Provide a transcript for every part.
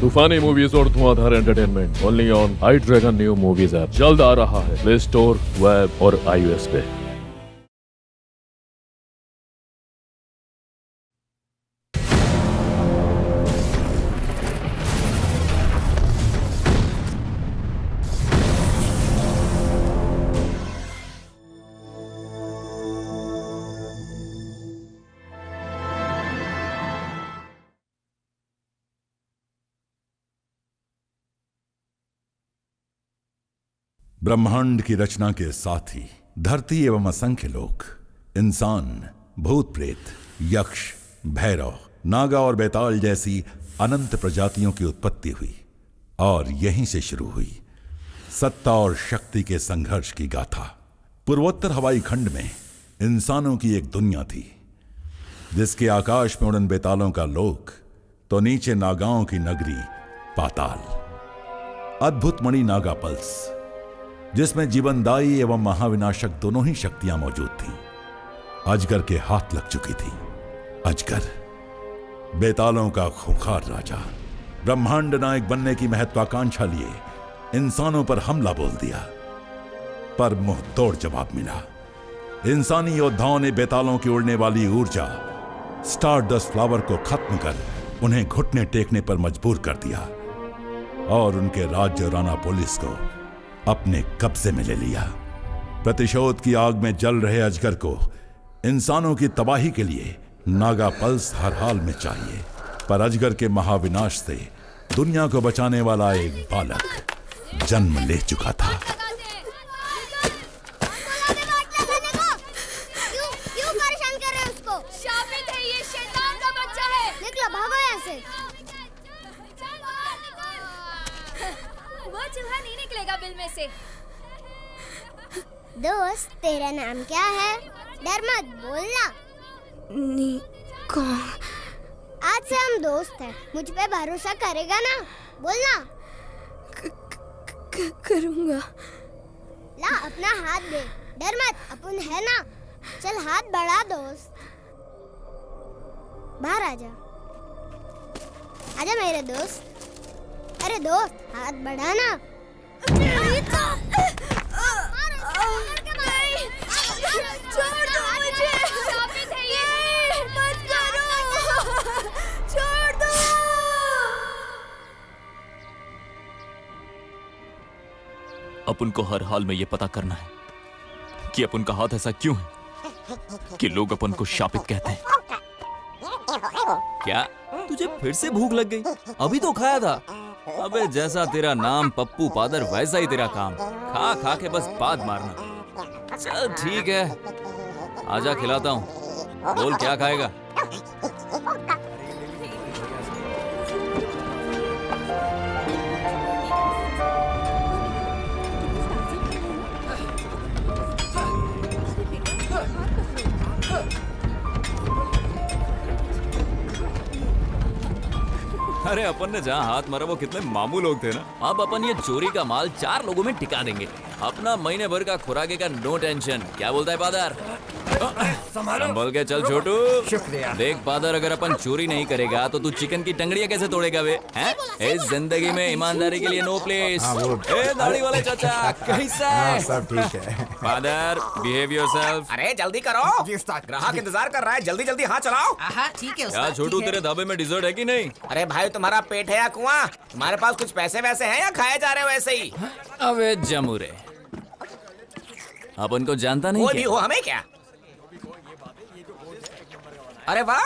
तूफानी मूवीज और धुआंधार entertainment only on I dragon new movies app जल्द आ रहा है प्ले स्टोर, वेब और iOS पे। ब्रह्मांड की रचना के साथ ही धरती एवं असंख्य लोग, इंसान, भूत प्रेत, यक्ष, भैरव, नागा और बेताल जैसी अनंत प्रजातियों की उत्पत्ति हुई और यहीं से शुरू हुई सत्ता और शक्ति के संघर्ष की गाथा। पूर्वोत्तर हवाई खंड में इंसानों की एक दुनिया थी जिसके आकाश में उड़न बेतालों का लोक तो नीचे नागाओं की नगरी पाताल। अद्भुत मणि नागा पल्स जिसमें जीवनदायी एवं महाविनाशक दोनों ही शक्तियां मौजूद थीं, अजगर के हाथ लग चुकी थी। अजगर, बेतालों का खूंखार राजा, ब्रह्मांड नायक बनने की महत्वाकांक्षा लिए इंसानों पर हमला बोल दिया, पर मुंह तोड़ जवाब मिला। इंसानी योद्धाओं ने बेतालों की उड़ने वाली ऊर्जा स्टारडस्ट फ्लावर को खत्म कर उन्हें घुटने टेकने पर मजबूर कर दिया और उनके राज्य राना पुलिस को अपने कब्जे में ले लिया। प्रतिशोध की आग में जल रहे अजगर को इंसानों की तबाही के लिए नागा पल्स हर हाल में चाहिए, पर अजगर के महाविनाश से दुनिया को बचाने वाला एक बालक जन्म ले चुका था। क्यों परेशान कर रहे हो उसको? शापित है, ये शैतान का बच्चा है। निकलो, भागो यहाँ से। वो चूहा नहीं निकलेगा बिल में से। दोस्त, तेरा नाम क्या है? डर मत, बोलना। निको। आज से हम दोस्त हैं। मुझ पे भरोसा करेगा ना? बोलना। करूँगा। ला, अपना हाथ दे। डर मत, अपन है ना। चल, हाथ बढ़ा दोस्त। बाहर आजा। आजा मेरे दोस्त। अरे दोस्त, हाथ बढ़ा ना। छोड़ दो मुझे। शापित है ये। मत करो। छोड़ दो। अपन को हर हाल में ये पता करना है कि अपन का हाथ ऐसा क्यों है कि लोग अपन को शापित कहते हैं। क्या तुझे फिर से भूख लग गई? अभी तो खाया था। अबे जैसा तेरा नाम पप्पू पादर वैसा ही तेरा काम, खा खा के बस पाद मारना। चल ठीक है, आजा खिलाता हूँ। बोल क्या खाएगा? अरे अपन ने जहाँ हाथ मारा वो कितने मामू लोग थे ना। अब अपन ये चोरी का माल 4 लोगों में टिका देंगे। अपना महीने भर का खुराके का नो टेंशन। क्या बोलता है पादर? संभल के चल छोटू। शुक्रिया। देख पादर, अगर अपन चोरी नहीं करेगा तो तू चिकन की टंगड़ियाँ कैसे तोड़ेगा वे? हैं? इस जिंदगी में ईमानदारी के लिए नो प्लेस। ए दाढ़ी वाले चाचा, कैसा है? सब ठीक है। Father, behave yourself. अरे जल्दी करो, ग्राहक इंतजार कर रहा है। जल्दी जल्दी हाथ चलाओ। ठीक है। क्या छोटू, तेरे ढाबे में डिजर्ट है कि नहीं? अरे भाई, तुम्हारा पेट है या कुआं? तुम्हारे पास कुछ पैसे वैसे हैं या खाए जा रहे हो ऐसे ही? अबे जमुरे, अपन को जानता नहीं कोई भी क्या? हो, हमें क्या? अरे वाह,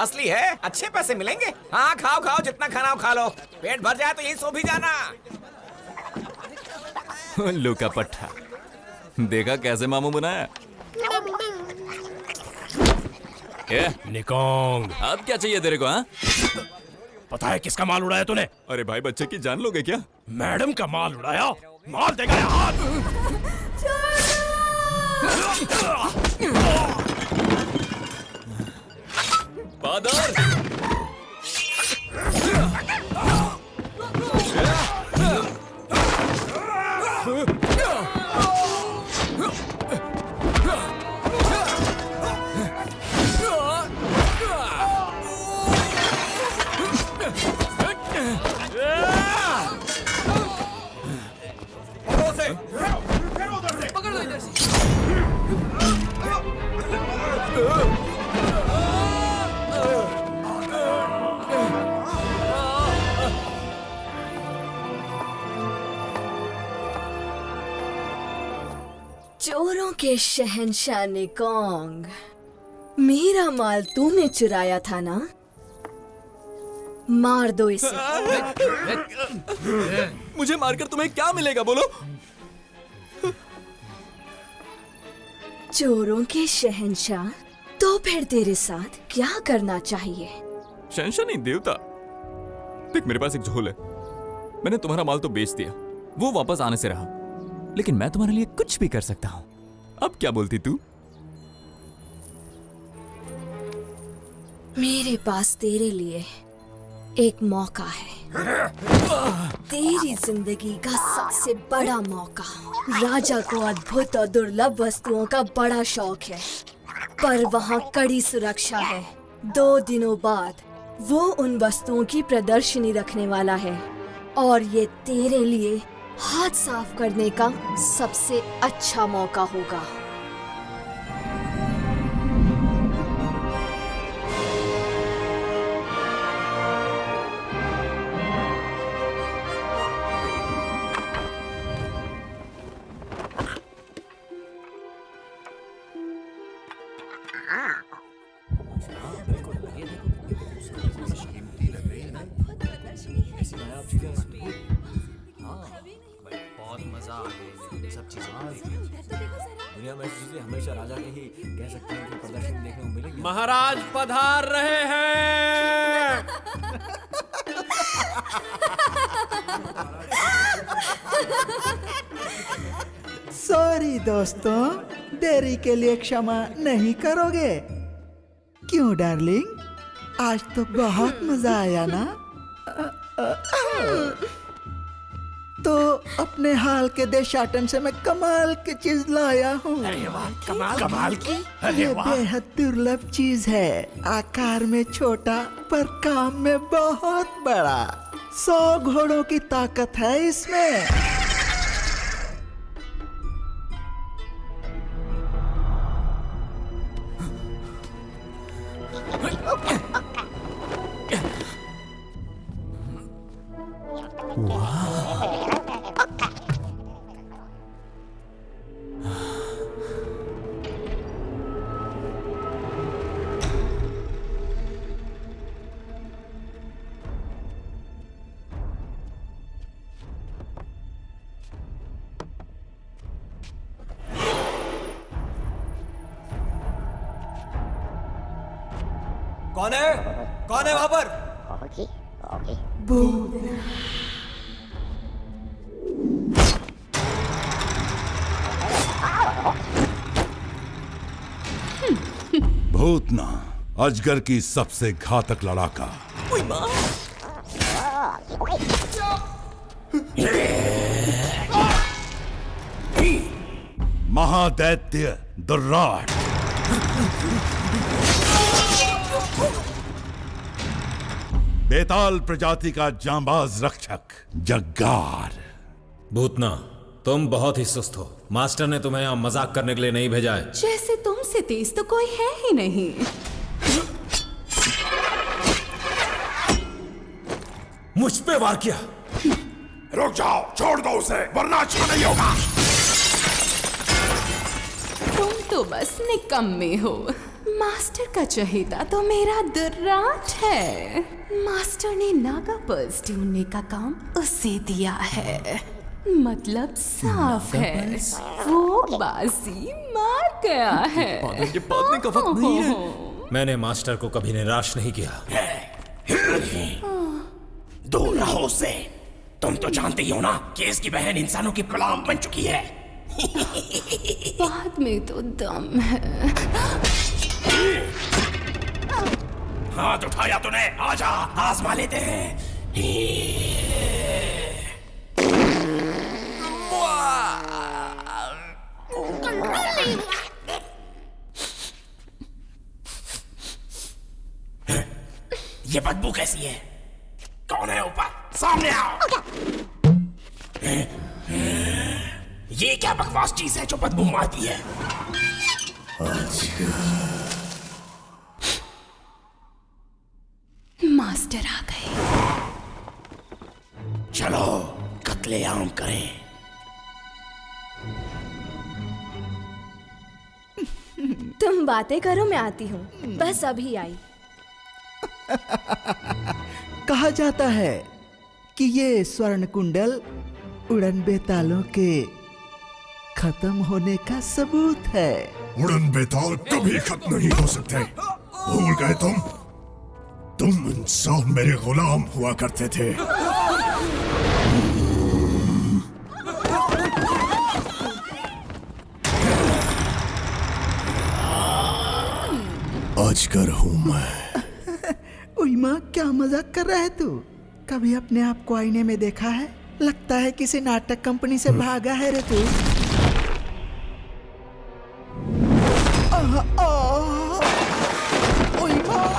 असली है। अच्छे पैसे मिलेंगे। हाँ, खाओ खाओ, जितना खाना हो खा लो। पेट भर जाए तो यहीं सो भी जाना। उल्लू का पट्टा, देखा कैसे मामू बनाया? निकोंग, अब क्या चाहिए तेरे को? हाँ, पता है किसका माल उड़ाया तूने? अरे भाई, बच्चे की जान लोगे क्या? मैडम का माल उड़ाया। मार देगा ये हाथ। फादर, चोरों के शहंशाह निकोंग, मेरा माल तूने चुराया था ना? मार दो इसे। मुझे मारकर तुम्हें क्या मिलेगा बोलो? चोरों के शहंशाह, तो फिर तेरे साथ क्या करना चाहिए? शहंशाह नहीं, देवता। देख, मेरे पास एक झोल है। मैंने तुम्हारा माल तो बेच दिया, वो वापस आने से रहा, लेकिन मैं तुम्हारे लिए कुछ भी कर सकता हूं। अब क्या बोलती तू? मेरे पास तेरे लिए एक मौका है, तेरी जिंदगी का सबसे बड़ा मौका। राजा को अद्भुत और दुर्लभ वस्तुओं का बड़ा शौक है, पर वहाँ कड़ी सुरक्षा है। 2 दिनों बाद वो उन वस्तुओं की प्रदर्शनी रखने वाला है, और ये तेरे लिए हाथ साफ करने का सबसे अच्छा मौका होगा। बहुत मजा आ गया सब चीजें। दुनिया में ऐसी चीजें हमेशा राजा के ही कह सकते हैं कि प्रदर्शन देखने को मिलेंगे। महाराज पधार रहे हैं। सॉरी दोस्तों, देरी के लिए क्षमा नहीं करोगे? क्यों डार्लिंग, आज तो बहुत मजा आया ना? तो अपने हाल के देशाटन से मैं कमाल की चीज लाया हूँ। कमाल की? ये बेहद दुर्लभ चीज है, आकार में छोटा पर काम में बहुत बड़ा। 100 घोड़ों की ताकत है इसमें। कौन है? कौन है वहां पर? भूतना, अजगर की सबसे घातक लड़ाका। महादैत्य दुर्राट। बेताल प्रजाति का जांबाज रक्षक जग्गार। भूतना, तुम बहुत ही सुस्त हो। मास्टर ने तुम्हें यहाँ मजाक करने के लिए नहीं भेजा है। जैसे तुमसे तेज तो कोई है ही नहीं। मुझ पे वार किया। रुक जाओ, छोड़ दो उसे, वरना अच्छा नहीं होगा। तुम तो बस निकम्मे हो। मास्टर का चहेता तो मेरा दुर्राट है। मास्टर ने नागा पर्स ढूंढने का काम उसे दिया है, मतलब साफ है, वो बाजी मार गया है। ये बात का वक्त नहीं है। मैंने मास्टर को कभी निराश नहीं किया। दूर रहो उससे। तुम तो जानते ही हो ना कि इसकी बहन इंसानों की गुलाम बन चुकी है। बाद में तो दम है। हाथ उठाया तूने, आजा आजमा लेते हैं। ये बदबू कैसी है? कौन है ऊपर? सामने आओ। ये क्या बकवास चीज है जो बदबू मारती है? मास्टर आ गए। चलो कत्लेआम करें। तुम बातें करो, मैं आती हूँ। बस अभी आई। कहा जाता है कि ये स्वर्ण कुंडल उड़न बेतालों के खत्म होने का सबूत है। उड़न बेताल कभी खत्म नहीं हो सकते। भूल गए तुम इंसान मेरे गुलाम हुआ करते थे। अजगर हूं मैं। उई माँ, क्या मजाक कर रहा है तू? कभी अपने आप को आईने में देखा है? लगता है किसी नाटक कंपनी से भागा है रे तू। उई माँ।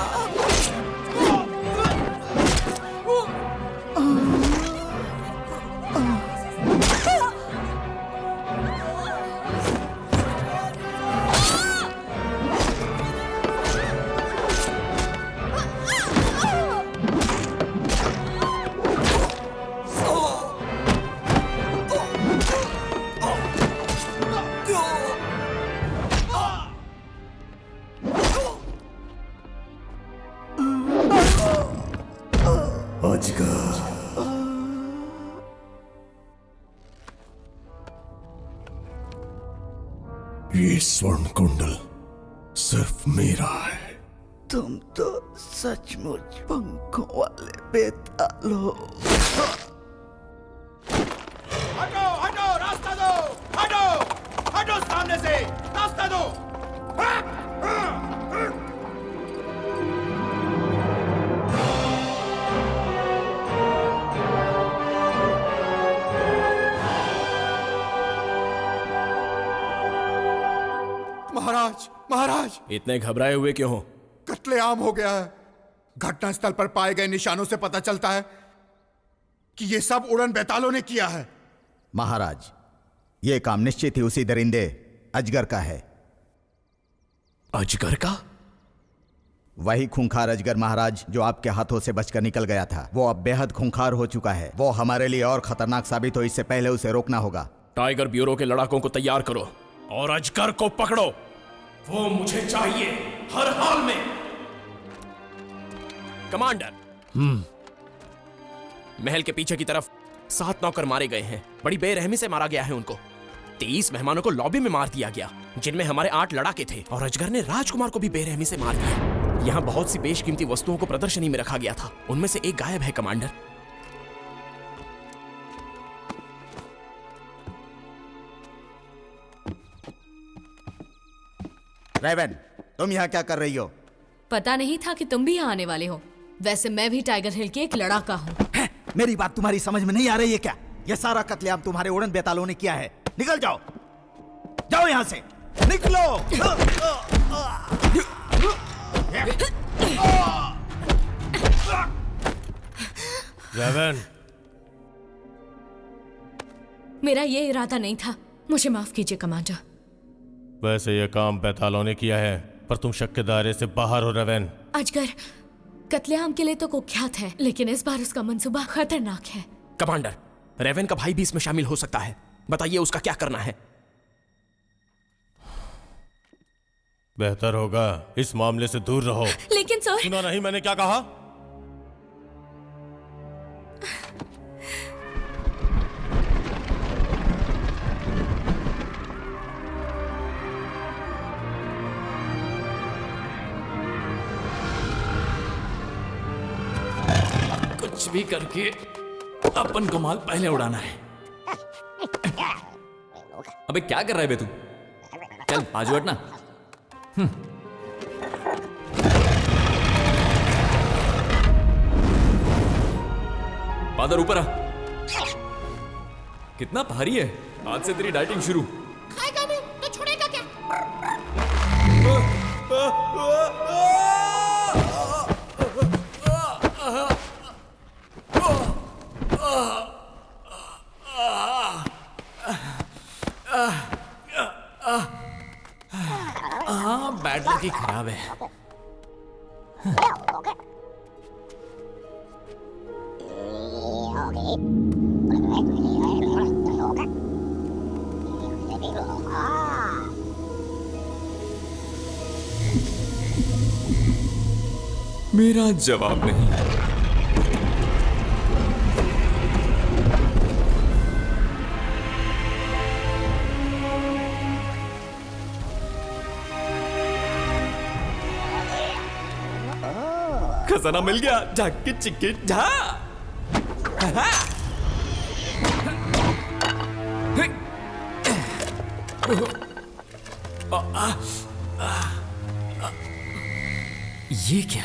ये स्वर्ण कुंडल सिर्फ मेरा है। तुम तो सचमुच पंखों वाले बेताल हो। हटो हटो, रास्ता दो। हटो हटो, सामने से रास्ता दो। महाराज, महाराज, इतने घबराए हुए क्यों हो? कत्लेआम हो गया है। घटनास्थल पर पाए गए निशानों से पता चलता है कि ये सब उड़न बेतालों ने किया है। महाराज, ये काम निश्चित ही उसी दरिंदे अजगर का है। अजगर का? वही खूंखार अजगर महाराज जो आपके हाथों से बचकर निकल गया था। वो अब बेहद खूंखार हो चुका है। वो हमारे लिए और खतरनाक साबित हो, इससे पहले उसे रोकना होगा। टाइगर ब्यूरो के लड़ाकों को तैयार करो और अजगर को पकड़ो। वो मुझे चाहिए हर हाल में। कमांडर, महल के पीछे की तरफ 7 नौकर मारे गए हैं। बड़ी बेरहमी से मारा गया है उनको। 30 मेहमानों को लॉबी में मार दिया गया, जिनमें हमारे 8 लड़ाके थे। और अजगर ने राजकुमार को भी बेरहमी से मार दिया। यहाँ बहुत सी बेशकीमती वस्तुओं को प्रदर्शनी में रखा गया था। उनमें से एक गायब है कमांडर। रेवन, तुम यहाँ क्या कर रही हो? पता नहीं था कि तुम भी यहाँ आने वाले हो। वैसे मैं भी टाइगर हिल की एक लड़ाका हूँ। मेरी बात तुम्हारी समझ में नहीं आ रही है क्या? ये सारा कत्लेआम तुम्हारे उड़न बेतालों ने किया है। निकल जाओ, जाओ यहाँ से, निकलो। रेवन, मेरा ये इरादा नहीं था, मुझे माफ कीजिए कमांडर। वैसे ये काम बेतालों ने किया है, पर तुम शक के दायरे से बाहर हो रेवन। अजगर कत्लेआम के लिए तो कुख्यात है, लेकिन इस बार उसका मंसूबा खतरनाक है। कमांडर, रेवन का भाई भी इसमें शामिल हो सकता है। बताइए उसका क्या करना है? बेहतर होगा इस मामले से दूर रहो। लेकिन सर, सुना नहीं मैंने क्या कहा? कुछ भी करके अपन को माल पहले उड़ाना है। अबे क्या कर रहा है बे तू? चल बाजू हटना। पादर ऊपर आ। कितना भारी है। आज से तेरी डाइटिंग शुरू। खाएगा भी तो छोड़ेगा क्या? बैटरी खराब है। मेरा जवाब नहीं। खजाना मिल गया। झाकी चिक्की झा। ये क्या?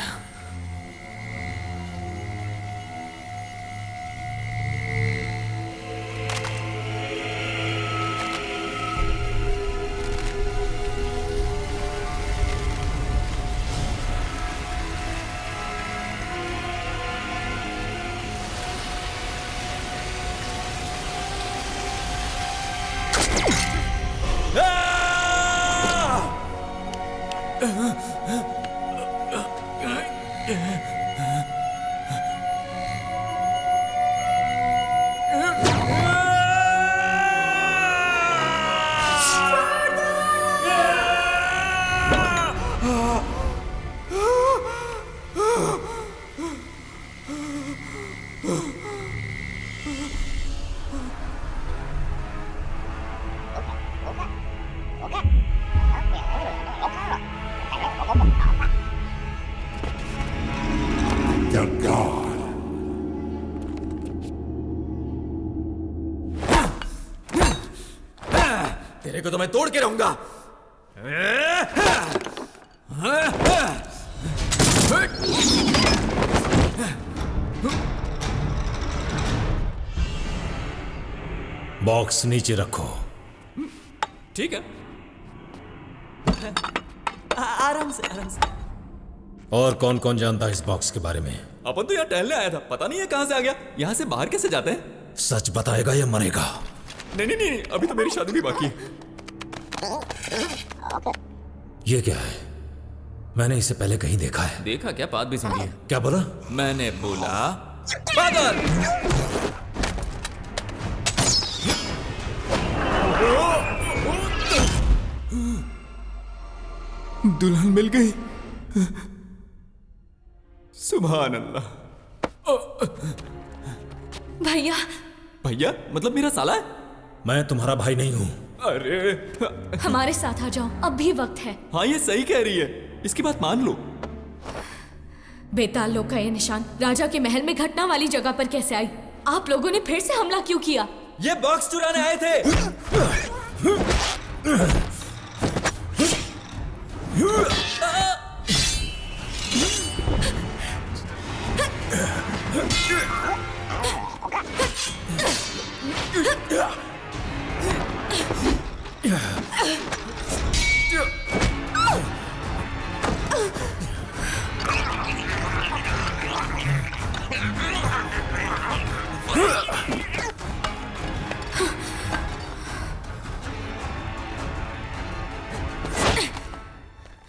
तेरे को तो मैं तोड़ के रहूंगा। बॉक्स नीचे रखो। ठीक है। आराम से आराम से। और कौन कौन जानता है इस बॉक्स के बारे में? अपन तो यहाँ टहलने आया था, पता नहीं है कहां से आ गया। यहाँ से बाहर कैसे जाते हैं? सच बताएगा या मरेगा? नहीं नहीं नहीं, अभी तो मेरी शादी भी बाकी है। ये क्या है? मैंने इसे पहले कहीं देखा है। देखा क्या? बात भी सुनी है। क्या बोला? मैंने बोला बादल। दुल्हन मिल गई। सुभान अल्लाह। भैया। भैया मतलब मेरा साला है? मैं तुम्हारा भाई नहीं हूं। अरे हमारे साथ आ जाओ, अब भी वक्त है। हाँ ये सही कह रही है, इसकी बात मान लो। बेताल लोग का ये निशान राजा के महल में घटना वाली जगह पर कैसे आई? आप लोगों ने फिर से हमला क्यों किया? ये बॉक्स चुराने आए थे।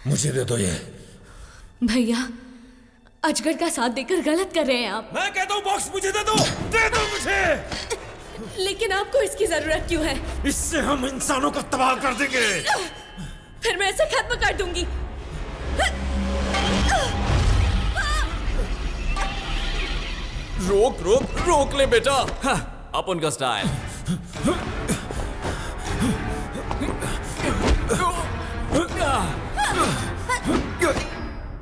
मुझे दे दो ये। भैया, अजगर का साथ देकर गलत कर रहे हैं आप। मैं कहता हूँ बॉक्स मुझे दे दो मुझे। लेकिन आपको इसकी जरूरत क्यों है? इससे हम इंसानों को तबाह कर देंगे। फिर मैं इसे खत्म कर दूंगी। रोक रोक रोक ले बेटा। हाँ, अपन का स्टाइल।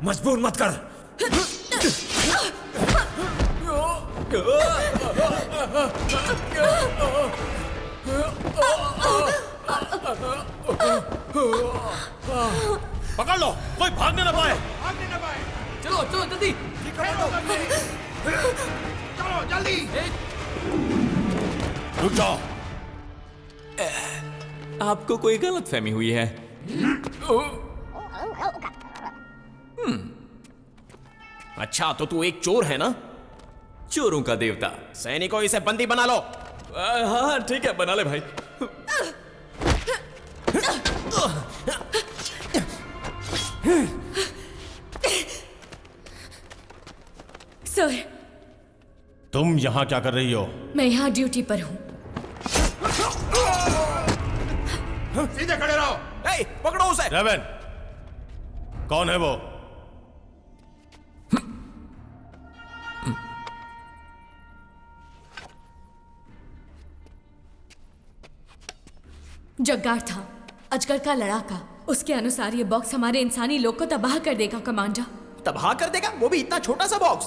मजबूर मत कर। पकड़ लो, कोई भागने ना पाए। चलो चलो जल्दी। चलो जल्दी। रुक जाओ। आपको कोई गलत फहमी हुई है। अच्छा तो तू एक चोर है ना? चोरों का देवता। सैनिकों इसे बंदी बना लो। हाँ ठीक है, बना ले भाई। सर, तुम यहाँ क्या कर रही हो? मैं यहाँ ड्यूटी पर हूँ। सीधे खड़े रहो। पकड़ो उसे। रेवन, कौन है वो? जग्गार था, अजगर का लड़ाका। उसके अनुसार ये बॉक्स हमारे इंसानी लोग को तबाह कर देगा कमांडर। तबाह कर देगा? वो भी इतना छोटा सा बॉक्स?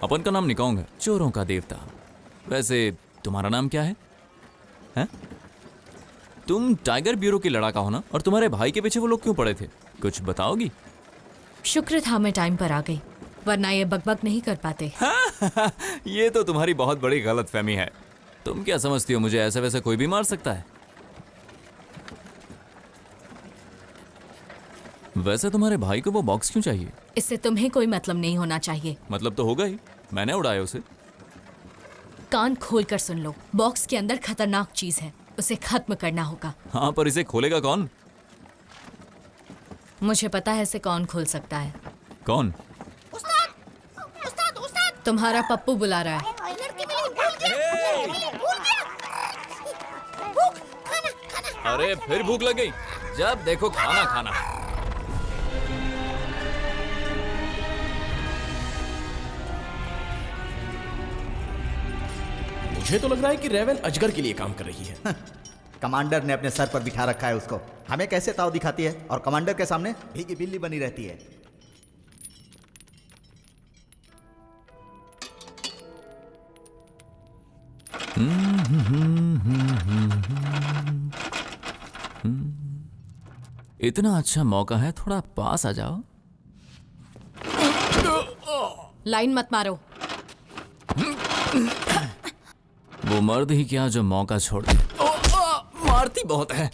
अपन का नाम निकाउंग है, चोरों का देवता। वैसे तुम्हारा नाम क्या है? हैं? तुम टाइगर ब्यूरो की लड़ाका हो ना? और तुम्हारे भाई के पीछे वो लोग क्यों पड़े थे? कुछ बताओगी? शुक्र था मैं टाइम पर आ गई, वरना ये बकबक नहीं कर पाते। ये तो तुम्हारी बहुत बड़ी गलतफहमी है। तुम क्या समझती हो मुझे ऐसे वैसे कोई भी मार सकता है? वैसे तुम्हारे भाई को वो बॉक्स क्यों चाहिए? इससे तुम्हें कोई मतलब नहीं होना चाहिए। मतलब तो होगा ही, मैंने उड़ाया उसे। कान खोल कर सुन लो, बॉक्स के अंदर खतरनाक चीज है, उसे खत्म करना होगा। हाँ, पर इसे खोलेगा कौन? मुझे पता है इसे कौन खोल सकता है। कौन? उस्ताद तुम्हारा पप्पू बुला रहा है। लड़की मिली, भूल गया। भूख, खाना। अरे फिर भूख लग गई? जब देखो खाना खाना। मुझे तो लग रहा है कि रेवन अजगर के लिए काम कर रही है। कमांडर ने अपने सर पर बिठा रखा है उसको। हमें कैसे ताव दिखाती है और कमांडर के सामने भीगी बिल्ली बनी रहती है। इतना अच्छा मौका है, थोड़ा पास आ जाओ। लाइन मत मारो। वो मर्द ही क्या जो मौका छोड़ दे। मारती बहुत है।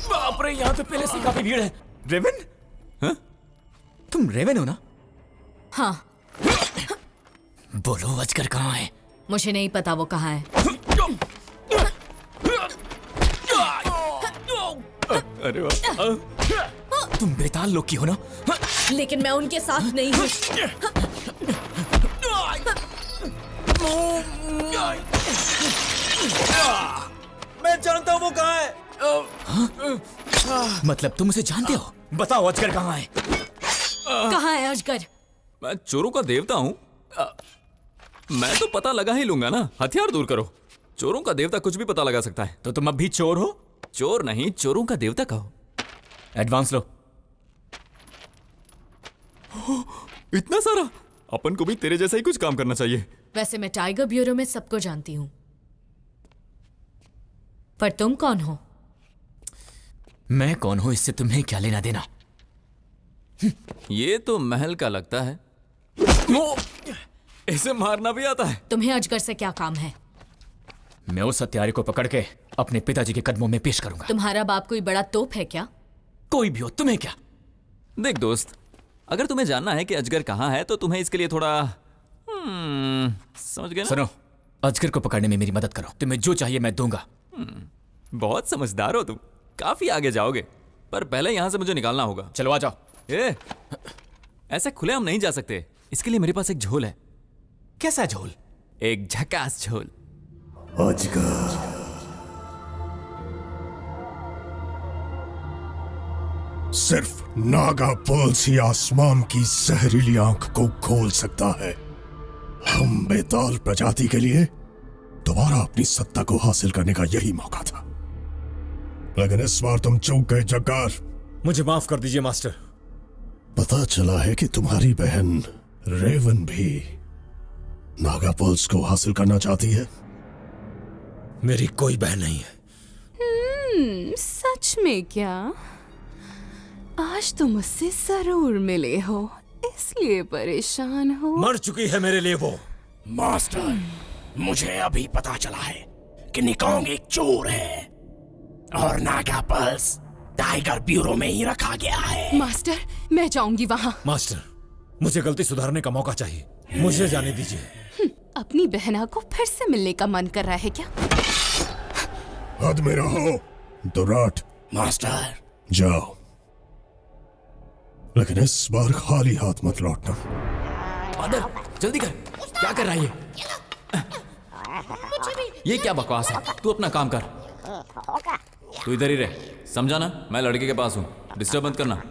बाप रे, यहाँ तो पहले से काफी भीड़ है। रेवन? हाँ? तुम रेवन हो ना? हाँ। बोलो अजगर कहाँ है? मुझे नहीं पता वो कहाँ है। अरे वाह, तुम बेताल लोग की हो ना? लेकिन मैं उनके साथ नहीं हूँ। मैं जानता हूँ वो कहाँ है। मतलब तुम उसे जानते हो? बताओ अजगर कहाँ है? कहाँ है अजगर? मैं चोरों का देवता हूँ। मैं तो पता लगा ही लूंगा ना। हथियार दूर करो। चोरों का देवता कुछ भी पता लगा सकता है। तो तुम अब भी चोर हो? चोर नहीं, चोरों का देवता कहो। एडवांस लो। इतना सारा? अपन को भी तेरे जैसा ही कुछ काम करना चाहिए। वैसे मैं टाइगर ब्यूरो में सबको जानती हूँ, पर तुम कौन हो? मैं कौन हूं इससे तुम्हें क्या लेना देना? ये तो महल का लगता है। इसे मारना भी आता है। तुम्हें अजगर से क्या काम है? मैं उस हत्यारे को पकड़ के अपने पिताजी के कदमों में पेश करूंगा। तुम्हारा बाप कोई बड़ा तोप है क्या? कोई भी हो, तुम्हें क्या? देख दोस्त, अगर तुम्हें जानना है कि अजगर कहाँ है तो तुम्हें इसके लिए थोड़ा समझ गए ना? सुनो, अजगर को पकड़ने में मेरी मदद करो। तुम्हें जो चाहिए मैं दूंगा। बहुत समझदार हो तुम। काफी आगे जाओगे, पर पहले यहां से मुझे निकालना होगा। चलो आ जाओ। ऐसे खुले हम नहीं जा सकते। इसके लिए मेरे पास एक झोल है। कैसा झोल? एक झकास झोल। अजगर सिर्फ नागा पल्स ही आसमान की जहरीली आंख को खोल सकता है। हम बेताल प्रजाति के लिए दोबारा अपनी सत्ता को हासिल करने का यही मौका था, लेकिन इस बार तुम चूक गए जग्गार। मुझे माफ कर दीजिए मास्टर। पता चला है कि तुम्हारी बहन रेवन भी नागा पल्स को हासिल करना चाहती है। मेरी कोई बहन नहीं है। सच में क्या? आज तुम मुझसे जरूर मिले हो, इसलिए परेशान हो। मर चुकी है मेरे लिए वो। मास्टर, मुझे अभी पता चला है कि निकोंग एक चोर है और नागा पल्स टाइगर ब्यूरो में ही रखा गया है। मास्टर, मैं जाऊंगी वहाँ। मास्टर, मुझे गलती सुधारने का मौका चाहिए। मुझे जाने दीजिए। अपनी बहना को फिर से मिलने का मन कर रहा है क्या? हद में रहो दुराट। मास्टर, जाओ लेकिन इस बार खाली हाथ मत लौटना। फादर जल्दी कर, क्या कर रहा है ये क्या बकवास है? तू अपना काम कर। तू इधर ही रह, समझा ना? मैं लड़के के पास हूँ, डिस्टर्ब मत करना।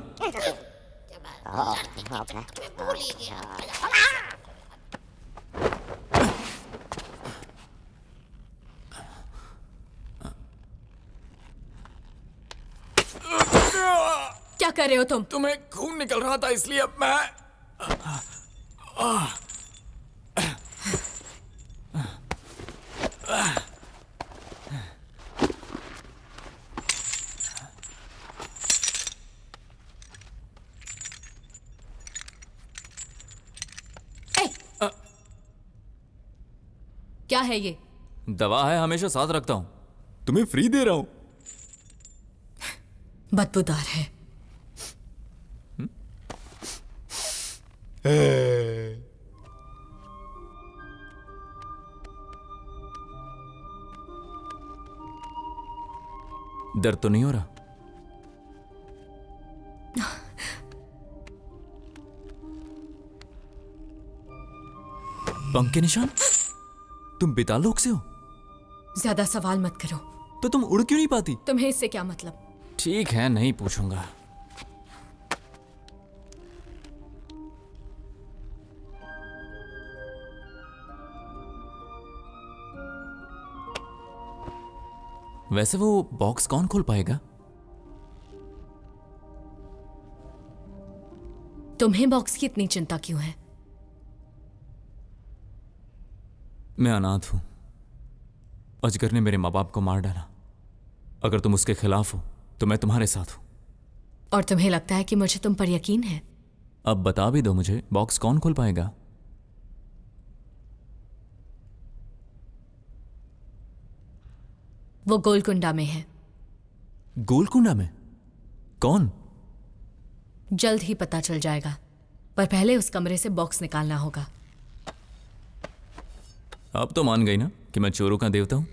क्या कर रहे हो तुम? तुम्हें खून निकल रहा था इसलिए अब मैं क्या है ये? दवा है, हमेशा साथ रखता हूं, तुम्हें फ्री दे रहा हूं। बदबूदार है। दर्द तो नहीं हो रहा? पंख के निशान? तुम बेतालोक से हो? ज्यादा सवाल मत करो। तो तुम उड़ क्यों नहीं पाती? तुम्हें इससे क्या मतलब? ठीक है, नहीं पूछूंगा। वैसे वो बॉक्स कौन खोल पाएगा? तुम्हें बॉक्स की इतनी चिंता क्यों है? मैं अनाथ हूं। अजगर ने मेरे माँ बाप को मार डाला। अगर तुम उसके खिलाफ हो तो मैं तुम्हारे साथ हूं। और तुम्हें लगता है कि मुझे तुम पर यकीन है? अब बता भी दो मुझे, बॉक्स कौन खोल पाएगा? वो गोलकुंडा में है। गोलकुंडा में? कौन? जल्द ही पता चल जाएगा, पर पहले उस कमरे से बॉक्स निकालना होगा। अब तो मान गई ना कि मैं चोरों का देवता हूं?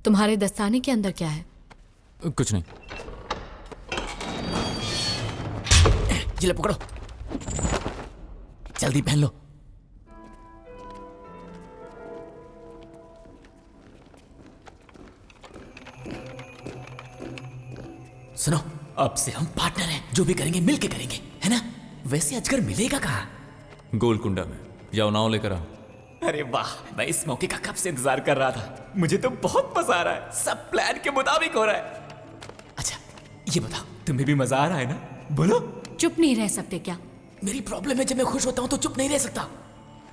तुम्हारे दस्ताने के अंदर क्या है? कुछ नहीं। ये ले पकड़ो, जल्दी पहन लो। सुनो, अब से हम पार्टनर हैं, जो भी करेंगे मिलके करेंगे, है ना? वैसे अजगर मिलेगा कहाँ? गोलकुंडा में। जाओ नाव लेकर आओ। अरे वाह, मैं इस मौके का कब से इंतजार कर रहा था। मुझे तो बहुत मजा आ रहा है, सब प्लान के मुताबिक हो रहा है। अच्छा ये बताओ, तुम्हें भी मजा आ रहा है ना? बोलो। चुप नहीं रह सकते क्या? मेरी प्रॉब्लम है, जब मैं खुश होता हूँ तो चुप नहीं रह सकता।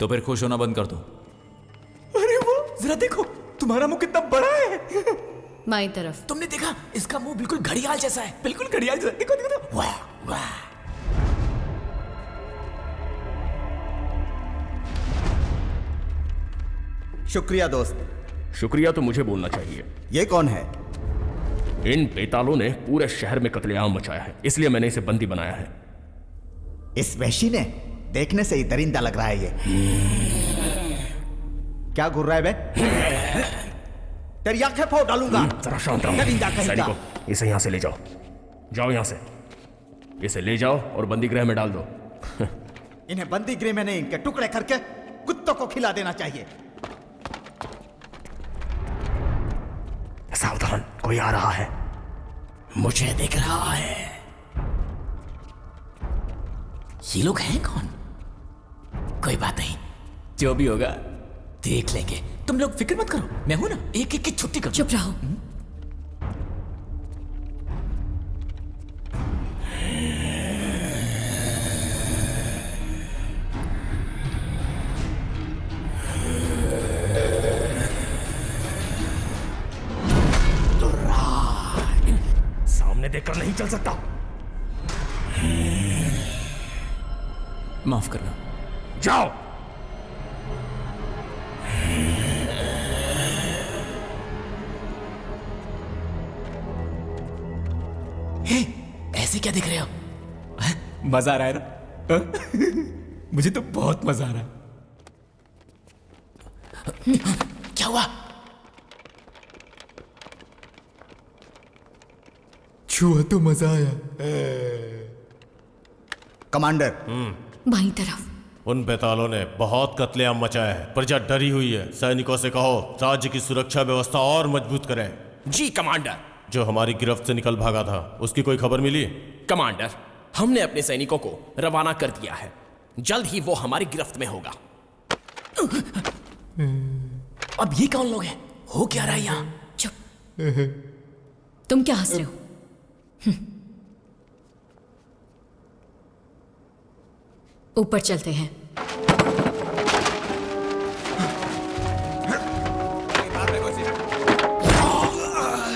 तो फिर खुश होना बंद कर दो। अरे वो जरा देखो, तुम्हारा मुंह कितना बड़ा है। बाईं तरफ। तुमने देखा? इसका मुंह बिल्कुल घड़ियाल जैसा है, बिल्कुल घड़ियाल जैसा। देखो देखो देखो। वाह वाह। शुक्रिया दोस्त। शुक्रिया तो मुझे बोलना चाहिए। ये कौन है? इन बेतालों ने पूरे शहर में कत्लेआम मचाया है, इसलिए मैंने इसे बंदी बनाया है। इस वैशी ने? देखने से ही दरिंदा लग रहा है ये। क्या घूर रहा है बे? तेरी आंखें फोड़ डालूंगा। जरा शांत रहो। दरिंदा कहीं का। सैनिकों, इसे यहां से ले जाओ। जाओ यहां से, इसे ले जाओ और बंदी गृह में डाल दो। इन्हें बंदी गृह में नहीं, इनके टुकड़े करके कुत्तों को खिला देना चाहिए। सावधान, कोई आ रहा है। मुझे दिख रहा है। ये लोग हैं कौन? कोई बात नहीं, जो भी होगा देख लेंगे। तुम लोग फिक्र मत करो, मैं हूं ना, एक एक की छुट्टी करो। चुप रहो। सामने देखकर नहीं चल सकता। माफ करना। जाओ। हे, ऐसे क्या दिख रहे हो? मजा आ रहा है ना? मुझे तो बहुत मजा आ रहा है। क्या हुआ? छुआ तो मजा आया। कमांडर। बाईं तरफ। उन बेतालों ने बहुत कत्लेआम मचाया है, प्रजा डरी हुई है। सैनिकों से कहो राज्य की सुरक्षा व्यवस्था और मजबूत करें। जी कमांडर। जो हमारी गिरफ्त से निकल भागा था उसकी कोई खबर मिली? कमांडर, हमने अपने सैनिकों को रवाना कर दिया है। जल्द ही वो हमारी गिरफ्त में होगा। अब ये कौन लोग हैं? हो क्या रहा है यहाँ? तुम क्या हंस रहे हो? ऊपर चलते हैं।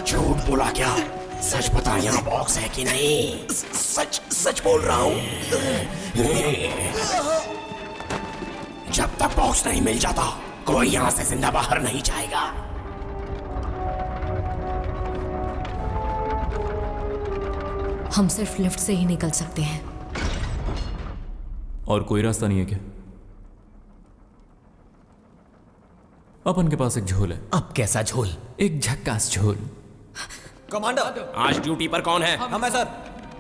झूठ बोला क्या? सच बता, यहाँ बॉक्स है कि नहीं? सच सच बोल रहा हूँ। जब तक बॉक्स नहीं मिल जाता कोई यहाँ से जिंदा बाहर नहीं जाएगा। हम सिर्फ लिफ्ट से ही निकल सकते हैं। और कोई रास्ता नहीं है क्या? अपन के पास एक झोल है। अब कैसा झोल? एक झक्कास झोल। कमांडर, आज ड्यूटी पर कौन है? हम है सर।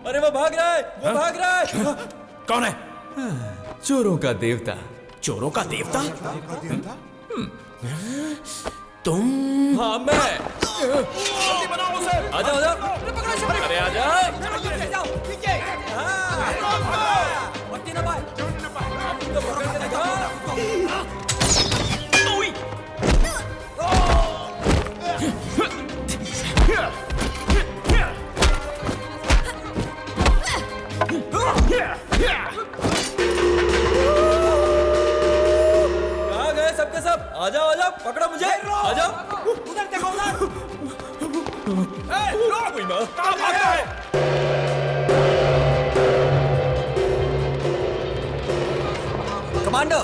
अरे वो भाग रहा है, वो भाग रहा है। कौन है? चोरों का देवता। चोरों का देवता? तुम? हाँ मैं। जल्दी बनाओ उसे। आजा आजा। अरे आजा। कहाँ गए सबके सब? आजाओ आजाओ, पकड़ो मुझे। आजाओ। उधर देखो उधर। कोई माँ कहाँ भाग रहा है? कमांडर।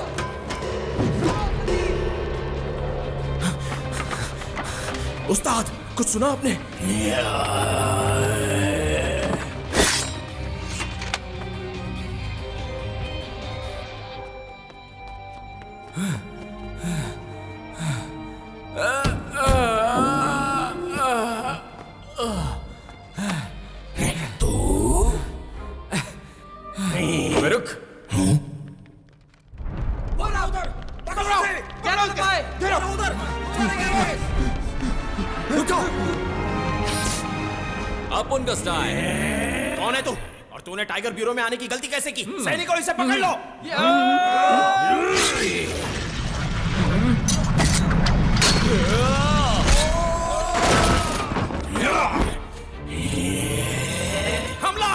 उस्ताद, कुछ सुना आपने? रुक। आप उनका स्टाइल। कौन है तू? और तूने टाइगर ब्यूरो में आने की गलती कैसे की? सैनिकों, इसे पकड़ लो। हमला!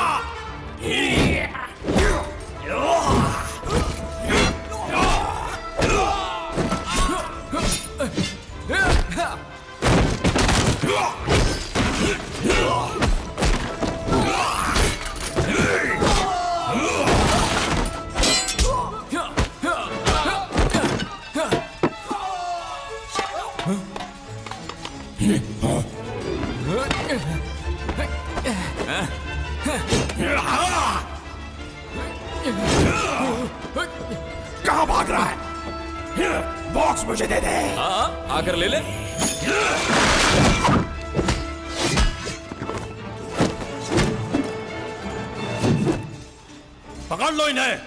कहाँ भाग रहा है? बॉक्स मुझे दे दे। हाँ, आकर ले ले। पकड़ लो इन्हें।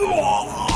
Oh!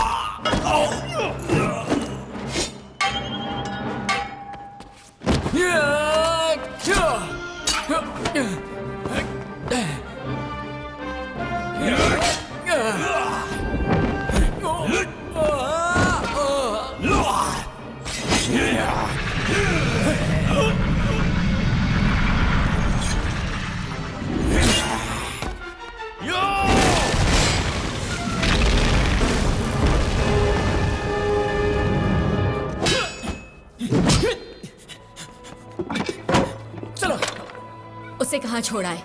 कहाँ छोड़ा है?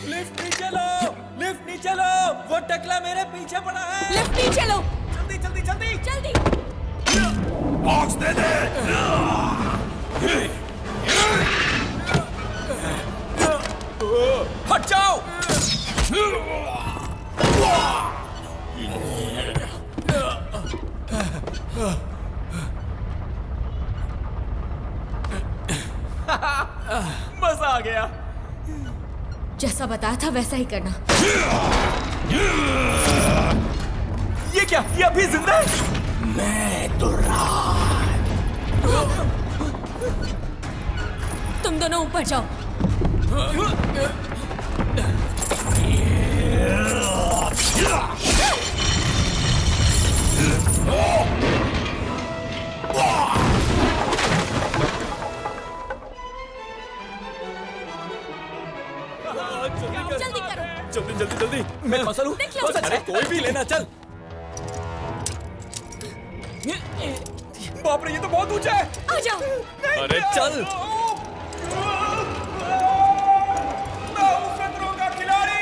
लिफ्ट नीचे लो, लिफ्ट नीचे लो, वो टकला मेरे पीछे पड़ा है। लिफ्ट नीचे लो, जल्दी जल्दी जल्दी जल्दी। बॉक्स दे दे। हट जाओ। मजा आ गया। जैसा बताया था वैसा ही करना। ये क्या? ये अभी जिंदा है? मैं दुर्राज। तुम दोनों ऊपर जाओ। जल्दी करो। जल्दी जल्दी जल्दी। मैं फसल हूँ। अरे कोई भी लेना, चल। बाप रे, ये तो बहुत ऊंचा है। आ जाओ। अरे चल। खतरों का खिलाड़ी।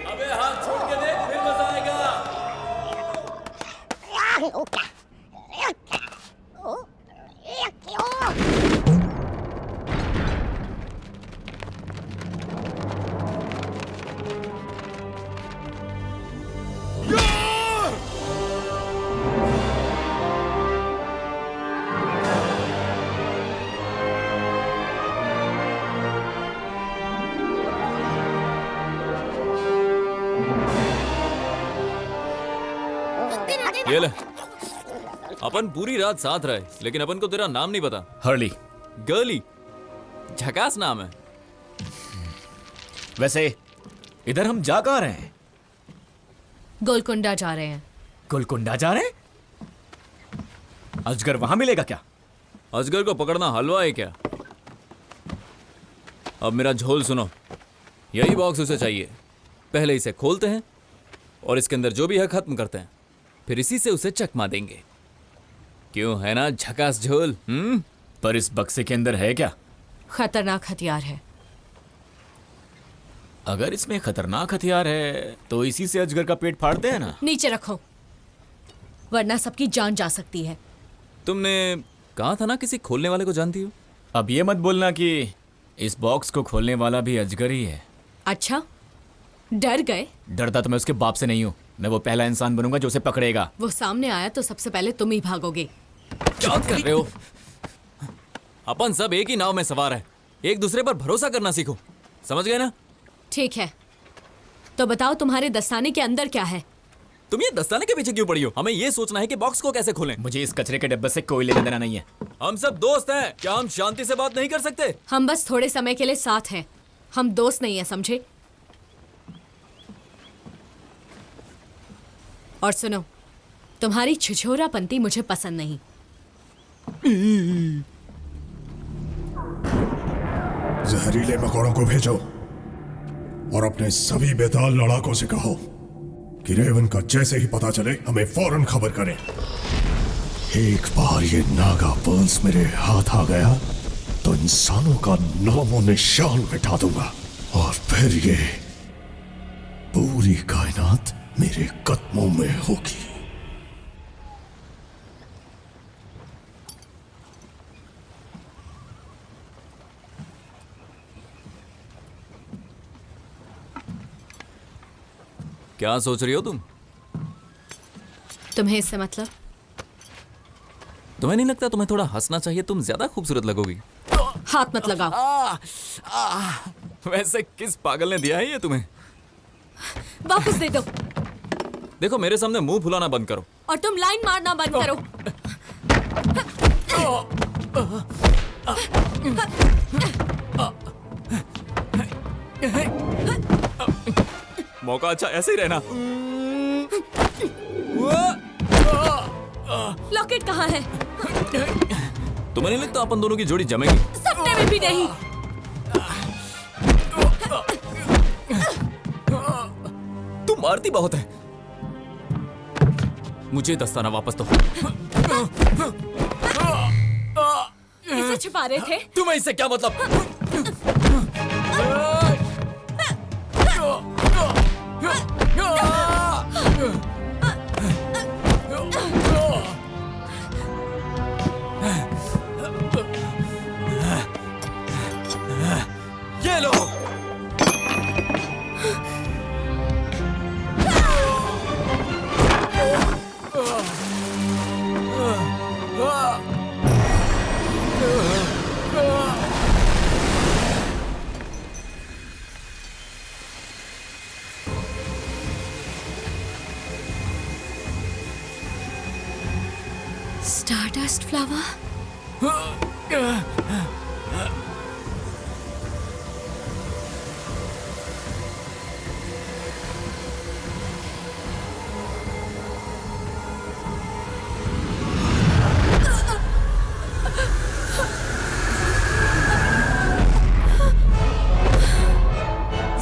अबे हाथ छोड़ के देख, फिर मजा आएगा। ये ले। अपन पूरी रात साथ रहे, लेकिन अपन को तेरा नाम नहीं पता। हर्ली। गर्ली। झकास नाम है। वैसे इधर हम जा कहाँ रहे हैं? गोलकुंडा जा रहे हैं। गोलकुंडा जा रहे हैं? अजगर वहां मिलेगा क्या? अजगर को पकड़ना हलवा है क्या? अब मेरा झोल सुनो। यही बॉक्स उसे चाहिए। पहले इसे खोलते हैं और इसके अंदर जो भी है खत्म करते हैं, फिर इसी से उसे चकमा देंगे। क्यों, है ना झकास झोल? पर इस बक्से के अंदर है क्या? खतरनाक हथियार है। अगर इसमें खतरनाक हथियार है तो इसी से अजगर का पेट फाड़ते हैं ना। नीचे रखो, वरना सबकी जान जा सकती है। तुमने कहा था ना किसी खोलने वाले को जानती हो। अब ये मत बोलना कि इस बॉक्स को खोलने वाला भी अजगर ही है। अच्छा, डर गए? डरता तो मैं उसके बाप से नहीं हूँ। मैं वो पहला इंसान बनूंगा जो उसे पकड़ेगा। वो सामने आया तो सबसे पहले तुम ही भागोगे। क्या कर रहे हो? अपन सब एक ही नाव में सवार है। एक दूसरे पर भरोसा करना सीखो, समझ गए ना? ठीक है, तो बताओ तुम्हारे दस्ताने के अंदर क्या है? तुम ये दस्ताने के पीछे क्यों पड़ी हो? हमें ये सोचना है कि बॉक्स को कैसे खोलें। मुझे इस कचरे के डब्बे से कोई लेना देना नहीं है। हम सब दोस्त हैं, क्या हम शांति से बात नहीं कर सकते? हम बस थोड़े समय के लिए साथ हैं, हम दोस्त नहीं है, समझे? और सुनो, तुम्हारी छिछोरापंती मुझे पसंद नहीं। जहरीले मकोड़ों को भेजो और अपने सभी बेताल लड़ाकों से कहो कि रेवन का जैसे ही पता चले हमें फौरन खबर करें। एक बार ये नागा पल्स मेरे हाथ आ गया तो इंसानों का नामो निशान मिटा दूंगा और फिर ये पूरी कायनात मेरे कदमों में होगी। क्या सोच रही हो तुम? तुम्हें इससे मतलब? तुम्हें नहीं लगता तुम्हें थोड़ा हंसना चाहिए? तुम ज्यादा खूबसूरत लगोगी। हाथ मत लगाओ। वैसे किस पागल ने दिया है ये तुम्हें? वापस दे दो। देखो, मेरे सामने मुंह फुलाना बंद करो। और तुम लाइन मारना बंद करो। मौका अच्छा, ऐसे ही रहना। लॉकेट कहाँ है? तुम्हें नहीं लगता अपन दोनों की जोड़ी जमेगी? सपने में भी नहीं। तुम मारती बहुत है। मुझे दस्ताना वापस दो। इसे छिपा रहे थे? तुम्हें इससे क्या मतलब? Stardust flower?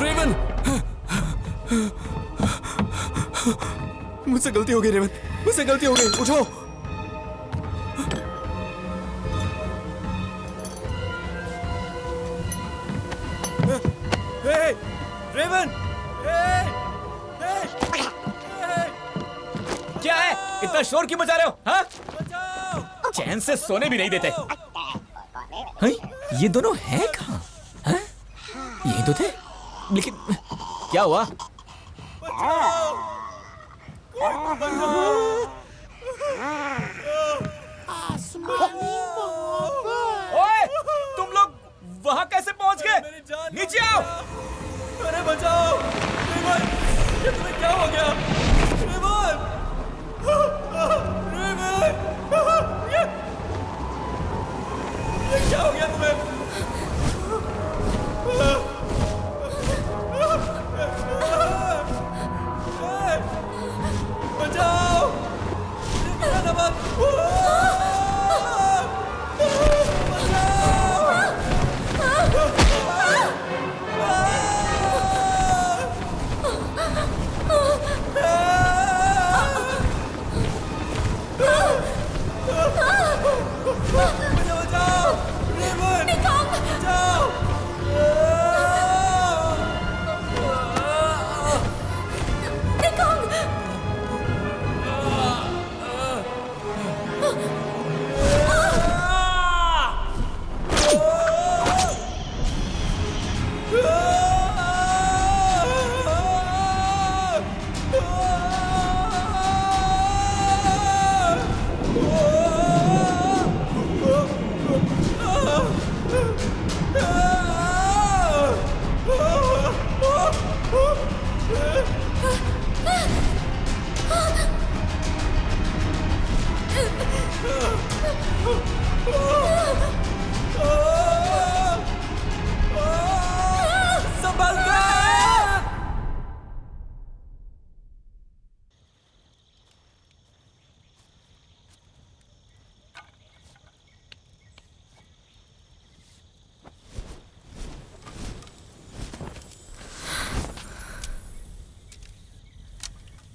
रेवन, मुझसे गलती हो गई रेवन, मुझसे गलती हो गई, उठो। रेवन, क्या है, इतना शोर क्यों मचा रहे हो? हाँ? चैन से सोने भी नहीं देते। हैं? ये दोनों हैं कहाँ? हैं? यही तो थे, लेकिन क्या हुआ? ओए, तुम लोग वहां कैसे पहुंच गए? नीचे आओ। अरे बचाओ, रेवन, ये तुम्हें क्या हो गया? रेवन, रेवन, ये क्या हो गया तुम्हें? बचाओ, मेरा नमक।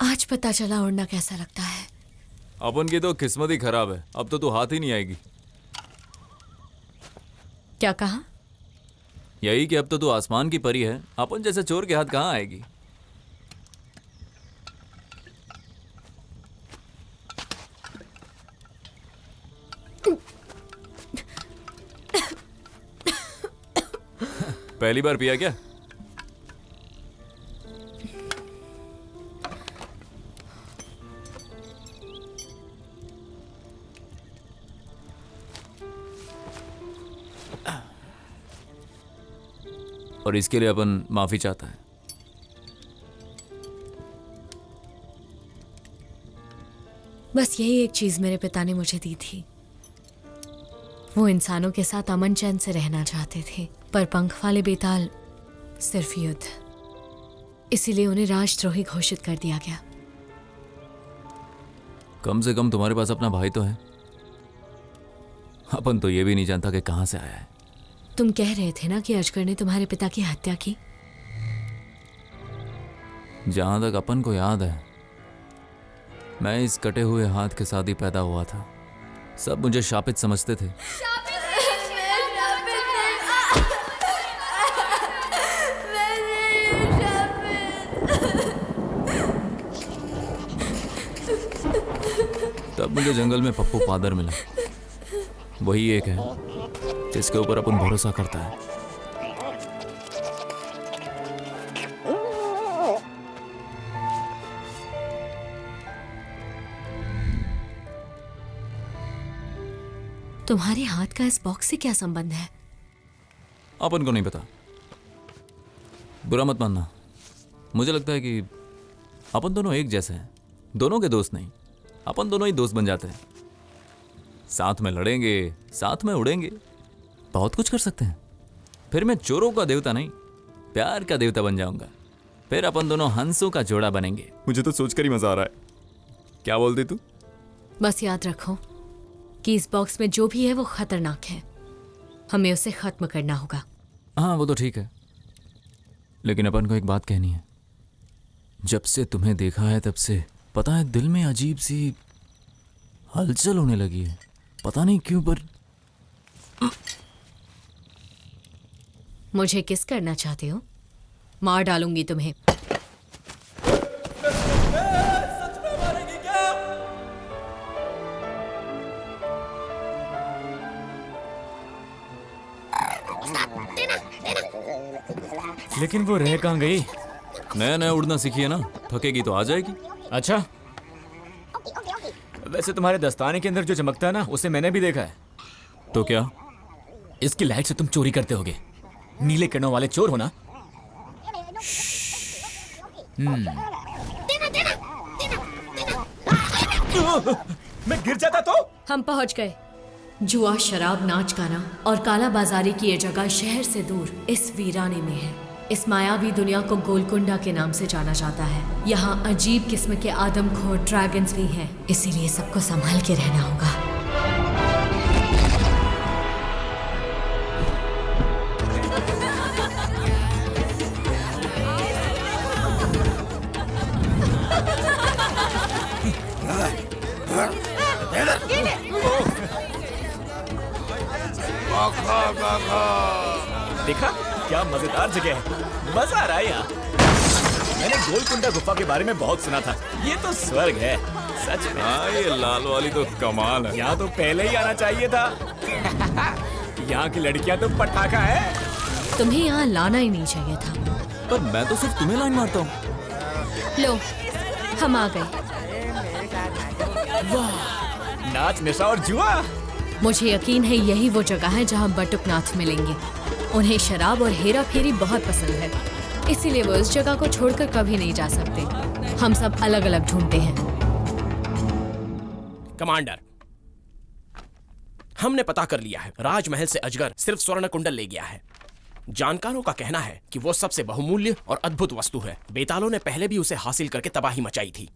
आज पता चला उड़ना कैसा लगता है। अपन की तो किस्मत ही खराब है, अब तो तू हाथ ही नहीं आएगी। क्या कहा? यही कि अब तो तू आसमान की परी है, अपन जैसे चोर के हाथ कहाँ आएगी। पहली बार पिया क्या? और इसके लिए अपन माफी चाहता है। बस यही एक चीज मेरे पिता ने मुझे दी थी। वो इंसानों के साथ अमन चैन से रहना चाहते थे, पर पंख वाले बेताल सिर्फ युद्ध, इसीलिए उन्हें राजद्रोही घोषित कर दिया गया। कम से कम तुम्हारे पास अपना भाई तो है। अपन तो ये भी नहीं जानता कि कहां से आया है। तुम कह रहे थे ना कि अजगर ने तुम्हारे पिता की हत्या की। जहां तक अपन को याद है, मैं इस कटे हुए हाथ के साथ ही पैदा हुआ था। सब मुझे शापित समझते थे। तब मुझे जंगल में पप्पू पादर मिला। वही एक है जिसके ऊपर अपन भरोसा करता है। तुम्हारे हाथ का इस बॉक्स से क्या संबंध है? अपन को नहीं पता, बुरा मत मानना। मुझे लगता है कि अपन दोनों एक जैसे हैं। दोनों के दोस्त नहीं, अपन दोनों ही दोस्त बन जाते हैं। साथ में लड़ेंगे, साथ में उड़ेंगे, बहुत कुछ कर सकते हैं। फिर मैं चोरों का देवता नहीं, प्यार का देवता बन जाऊंगा। फिर अपन दोनों हंसों का जोड़ा बनेंगे। मुझे तो सोचकर ही मजा आ रहा है। क्या बोलती तू? बस याद रखो कि इस बॉक्स में जो भी है वो खतरनाक है, हमें उसे खत्म करना होगा। हाँ वो तो ठीक है, लेकिन अपन को एक बात कहनी है। जब से तुम्हें देखा है तब से पता है दिल में अजीब सी हलचल होने लगी है, पता नहीं क्यों, पर मुझे किस करना चाहते हो? मार डालूंगी तुम्हें। लेकिन वो रह कहाँ गई? नया नया उड़ना सीखी है ना, थकेगी तो आ जाएगी। अच्छा, वैसे तुम्हारे दस्ताने के अंदर जो चमकता है ना, उसे मैंने भी देखा है। तो क्या इसकी लाइट से तुम चोरी करते होगे? नीले किरणों वाले चोर हो ना? मैं गिर जाता तो? हम पहुंच गए। जुआ, शराब, नाच गाना और काला बाजारी की ये जगह शहर से दूर इस वीराने में है। इस मायावी दुनिया को गोलकुंडा के नाम से जाना जाता है। यहाँ अजीब किस्म के आदमखोर ड्रैगन्स भी हैं, इसीलिए सबको संभाल के रहना होगा। देखा क्या मजेदार जगह है, मजा आ रहा है यहाँ। मैंने गोलकुंडा गुफा के बारे में बहुत सुना था, ये तो स्वर्ग है सच में। हाँ ये लाल वाली तो कमाल है। यहाँ तो पहले ही आना चाहिए था। यहाँ की लड़कियाँ तो पटाखा है। तुम्हें यहाँ लाना ही नहीं चाहिए था। पर मैं तो सिर्फ तुम्हें लाइन मारता हूँ। लो, हम आ गए। वाह, नाच, नशा और जुआ। मुझे यकीन है यही वो जगह है जहाँ बटुकनाथ मिलेंगे। उन्हें शराब और हेरा फेरी बहुत पसंद है, इसीलिए वो इस जगह को छोड़कर कभी नहीं जा सकते। हम सब अलग अलग ढूंढते हैं। कमांडर, हमने पता कर लिया है, राजमहल से अजगर सिर्फ स्वर्ण कुंडल ले गया है। जानकारों का कहना है कि वो सबसे बहुमूल्य और अद्भुत वस्तु है। बेतालों ने पहले भी उसे हासिल करके तबाही मचाई थी।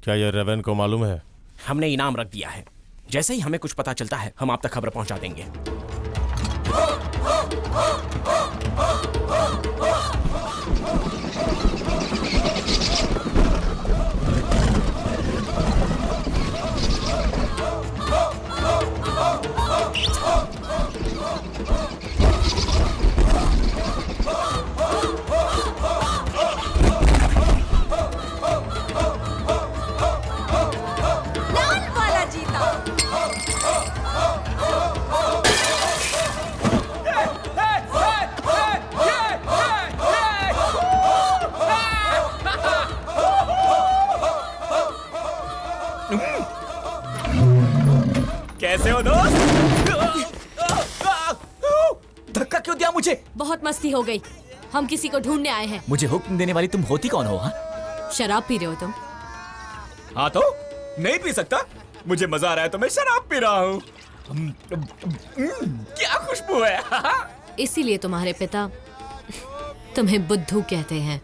क्या यह रेवन को मालूम है? हमने इनाम रख दिया है। जैसे ही हमें कुछ पता चलता है हम आप तक खबर पहुंचा देंगे। लाल वाला जीता। कैसे हो दोस्त? धक्का क्यों दिया मुझे? बहुत मस्ती हो गई, हम किसी को ढूंढने आए हैं। मुझे हुक्म देने वाली तुम होती कौन हो? हाँ, शराब पी रहे हो तुम? हाँ तो नहीं पी सकता, मुझे मजा आ रहा है तो मैं शराब पी रहा हूँ। क्या खुशबू है। इसीलिए तुम्हारे पिता तुम्हें बुद्धू कहते हैं।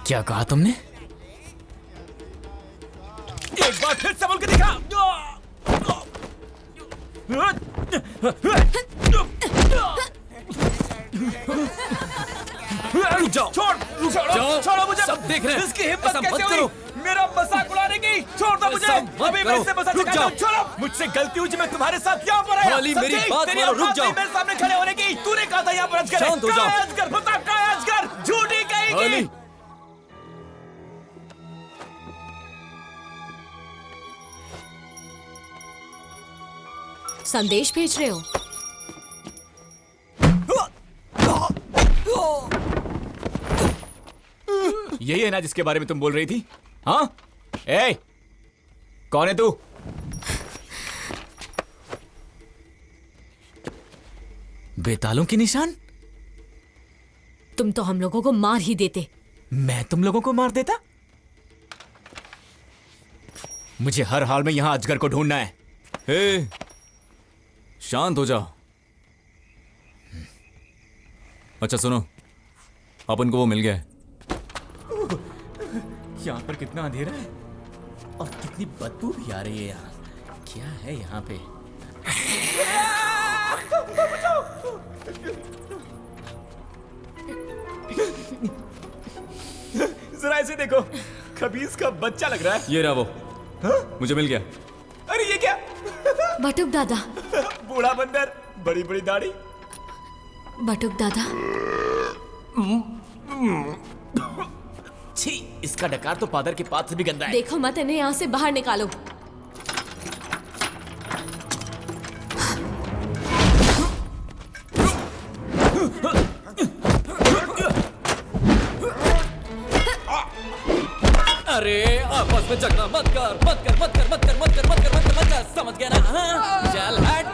क्या कहा तुमने? एक बार फिर से बोल के दिखा। रुक जाओ, छोड़ो मुझे। सब देख रहे हैं। इसकी हिम्मत कैसे हुई मेरा मजाक उड़ाने की? छोड़ दो मुझे, अभी मैं इससे मजाक करता हूं। छोड़ो, मुझसे गलती हुई, मैं तुम्हारे साथ यहाँ पर आया। वाली, मेरी बात मानो, रुक जाओ। मेरे सामने खड़े होने की तूने कहा था यहाँ पर अजगर है। शांत हो जाओ। कहाँ है अजगर? बता कहाँ है अजगर? झूठी कहीं। संदेश भेज रहे हो? यही है ना जिसके बारे में तुम बोल रही थी? हाँ, ए, कौन है तू? बेतालों के निशान? तुम तो हम लोगों को मार ही देते। मैं तुम लोगों को मार देता? मुझे हर हाल में यहां अजगर को ढूंढना है। हे, शांत हो जाओ। अच्छा सुनो, अपन को वो मिल गया है। यहाँ पर कितना अंधेरा है और कितनी बदबू भी आ रही है यहाँ। क्या है यहाँ पे? जरा ऐसे देखो, खबीज का बच्चा लग रहा है। ये रहा वो। मुझे मिल गया। अरे ये क्या? बटुक दादा। बूढ़ा बंदर, बड़ी बड़ी दाढ़ी। बटुक दादा। छी, इसका डकार तो पादर के पात से भी गंदा है। देखो मत इन्हें यहाँ से बाहर निकालो। अरे आपस में झगड़ा मत कर, मत कर, मत कर, मत कर, मत कर, मत कर, मत कर, मत कर, समझ गया ना? हाँ? चल हट।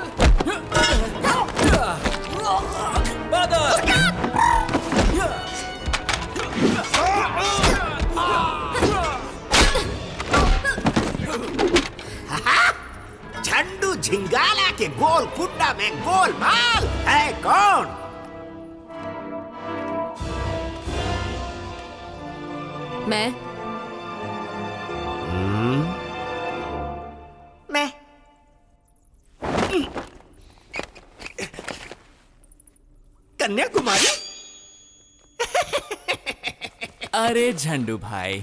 झंडू झिंगाला के गोल कुंडा में गोलमाल है कौन? मैं कन्याकुमारी। अरे झंडू भाई,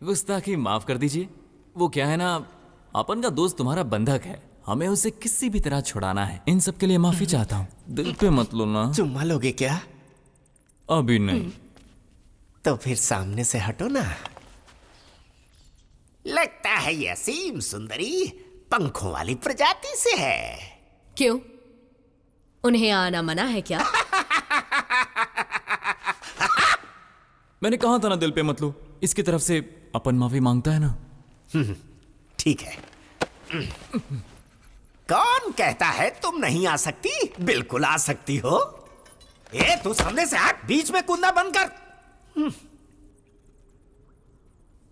गुस्ताखी माफ कर दीजिए। वो क्या है ना, अपन का दोस्त तुम्हारा बंधक है, हमें उसे किसी भी तरह छुड़ाना है। इन सब के लिए माफी चाहता हूँ, दिल पे मत लो ना। चुम्मा लोगे क्या? अभी नहीं। तो फिर सामने से हटो ना। लगता है ये असीम सुंदरी पंखों वाली प्रजाति से है। क्यों? उन्हें आना मना है क्या? मैंने कहा था ना दिल पे मत लो। इसकी तरफ से अपन माफी मांगता है ना। ठीक है। कौन कहता है तुम नहीं आ सकती? बिल्कुल आ सकती हो। ए तू सामने से हट, बीच में कुंदा बंद कर।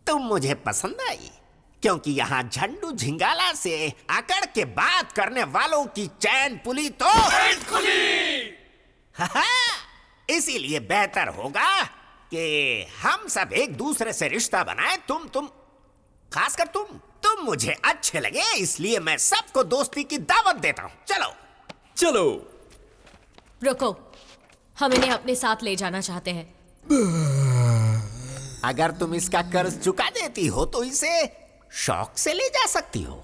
तुम मुझे पसंद आई क्योंकि यहाँ झंडू झिंगाला से अकड़ के बात करने वालों की चैन पुली तो इसीलिए बेहतर होगा कि हम सब एक दूसरे से रिश्ता बनाएं। तुम खासकर तुम मुझे अच्छे लगे, इसलिए मैं सबको दोस्ती की दावत देता हूँ। चलो चलो। रुको, हम इन्हें अपने साथ ले जाना चाहते हैं। अगर तुम इसका कर्ज चुका देती हो तो इसे शौक से ले जा सकती हो।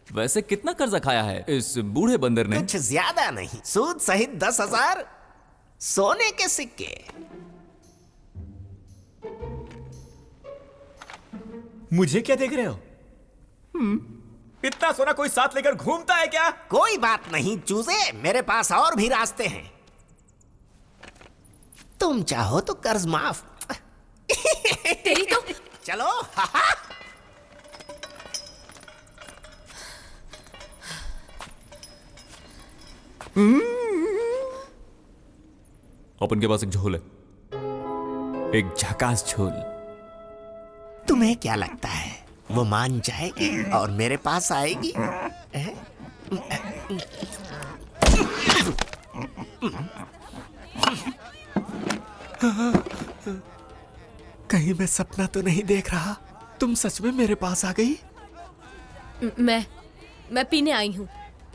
वैसे कितना कर्जा खाया है इस बूढ़े बंदर ने? कुछ ज्यादा नहीं, सूद सहित 10,000 सोने के सिक्के। मुझे क्या देख रहे हो? इतना सोना कोई साथ लेकर घूमता है क्या? कोई बात नहीं चूजे, मेरे पास और भी रास्ते हैं। तुम चाहो तो कर्ज माफ। तेरी तो चलो। अपन के पास एक झोल है, एक झकास झोल। तुम्हें क्या लगता है वो मान जाएगी और मेरे पास आएगी? कहीं मैं सपना तो नहीं देख रहा? तुम सच में मेरे पास आ गई? मैं पीने आई हूँ।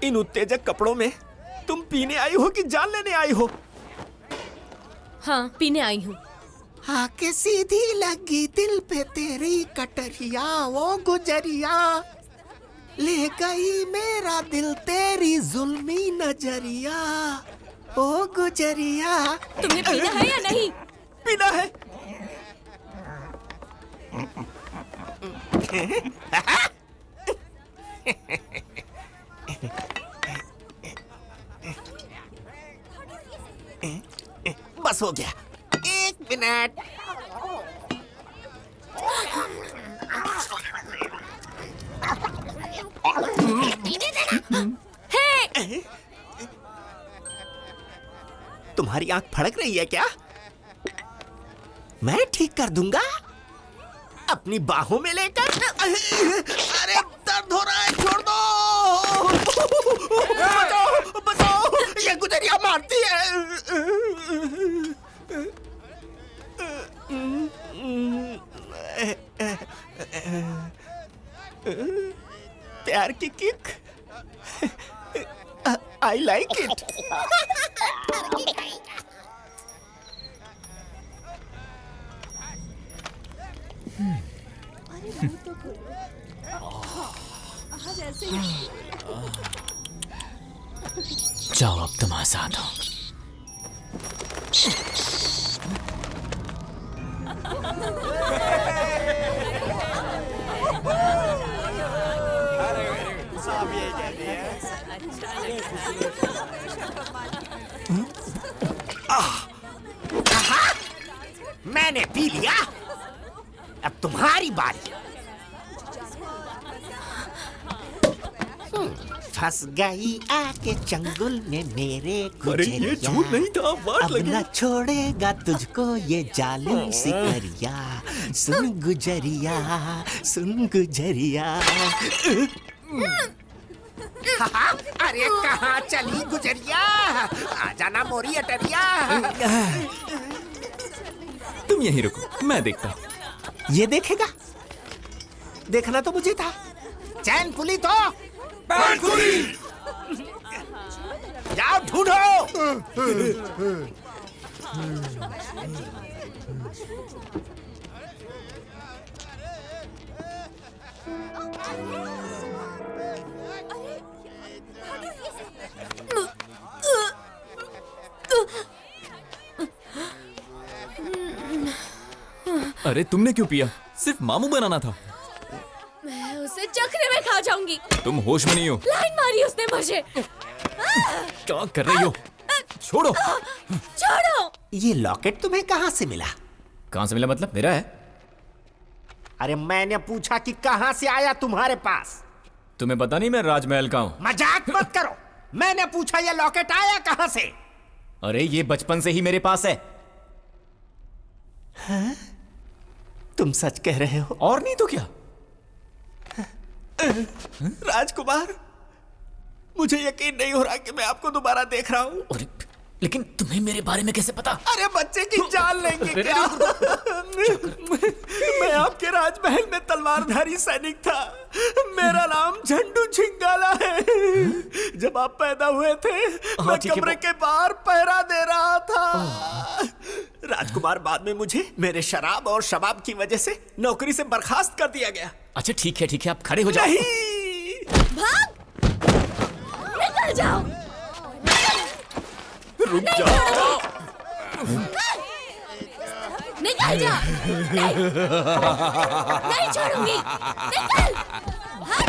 इन उत्तेजक कपड़ों में तुम पीने आई हो कि जान लेने आई हो? हाँ, पीने आई हूँ। आके सीधी लगी दिल पे तेरी कटरिया, वो गुजरिया ले गई मेरा दिल तेरी जुल्मी नजरिया, ओ गुजरिया। तुम्हें पीना है या नहीं? पीना है। बस हो गया, 1 मिनट। तुम्हारी आंख फड़क रही है क्या? मैं ठीक कर दूंगा अपनी बाहों में लेकर। अरे दर्द हो रहा है, छोड़ दो। बचाओ बचाओ, ये गुजरिया मारती है। प्यार की किक, आई लाइक इट। जाओ अब तुम आजाद हो। मैंने पी लिया, अब तुम्हारी बारी। फंस गई आके चंगुल में मेरे गुजरिया। अरे ये झूठ नहीं था, वाट अब लगी। न छोड़ेगा तुझको ये जालिम सिकरिया। सुन गुजरिया, सुन गुजरिया। अरे कहाँ चली गुजरिया, आ जाना मोरी अटरिया। तुम यहीं रुको, मैं देखता हूँ। ये देखेगा? देखना तो मुझे था। चैन पुली तो जाओ ढूंढो। अरे तुमने क्यों पिया? सिर्फ मामू बनाना था। मैं उसे चखने में खा जाऊंगी। तुम होश में नहीं हो। लाइन मारी उसने मुझे। क्या कर रही हो? छोड़ो। छोड़ो। ये लॉकेट तुम्हें कहाँ से मिला? कहाँ से मिला मतलब? मेरा है। अरे मैंने पूछा कि कहाँ से आया तुम्हारे पास। तुम्हें पता नहीं मैं राजमहल का हूँ। मजाक मत करो, मैंने पूछा ये लॉकेट आया कहाँ से। अरे ये बचपन से ही मेरे पास है। हाँ? तुम सच कह रहे हो? और नहीं तो क्या। राजकुमार, मुझे यकीन नहीं हो रहा कि मैं आपको दोबारा देख रहा हूँ। लेकिन तुम्हें मेरे बारे में कैसे पता? अरे बच्चे की जान लेंगे क्या? मैं आपके राजमहल में तलवारधारी सैनिक था। मेरा नाम झंडू झिंगाला है। जब आप पैदा हुए थे मैं कमरे के बाहर पहरा दे रहा था। राजकुमार, बाद में मुझे मेरे शराब और शबाब की वजह से नौकरी से बर्खास्त कर दिया गया। अच्छा ठीक है, आप खड़े हो जाओ। नहीं, भाग, निकल जाओ। रुक जाओ। निकल जा। नहीं छोड़ूंगी। निकल।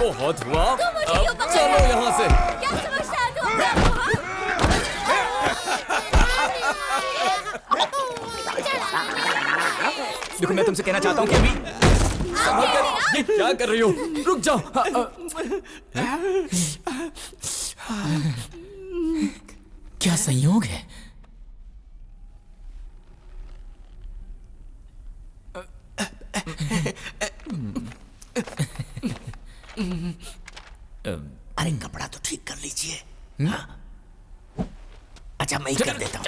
बहुत हुआ, तू मुझे क्यों अब पकड़ चलो रहा है? यहाँ से। क्या समझता है तू? देखो मैं तुमसे कहना चाहता हूँ कि अभी ये क्या कर रही हो? रुक जाओ। क्या संयोग है? अरे कपड़ा तो ठीक कर लीजिए। हाँ? अच्छा मैं ही कर देता हूँ।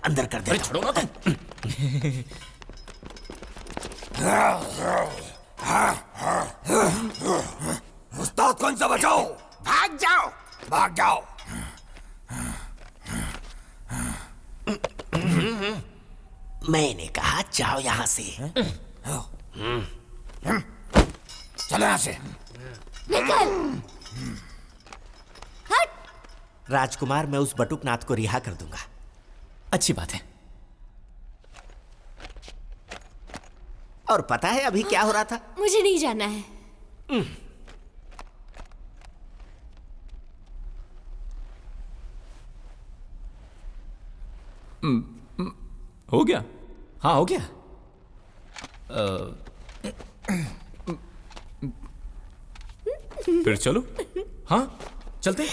अंदर कर देता हूँ। छोड़ो ना तुम। उस्ताद कौन सा बचाओ? भाग जाओ, भाग जाओ। मैंने कहा जाओ यहाँ से। चलो यहाँ से। निकल। हट। राजकुमार, मैं उस बटुकनाथ को रिहा कर दूंगा। अच्छी बात है। और पता है अभी क्या हो रहा था? मुझे नहीं जाना है। हो गया? हाँ हो गया। फिर चलो। हाँ चलते।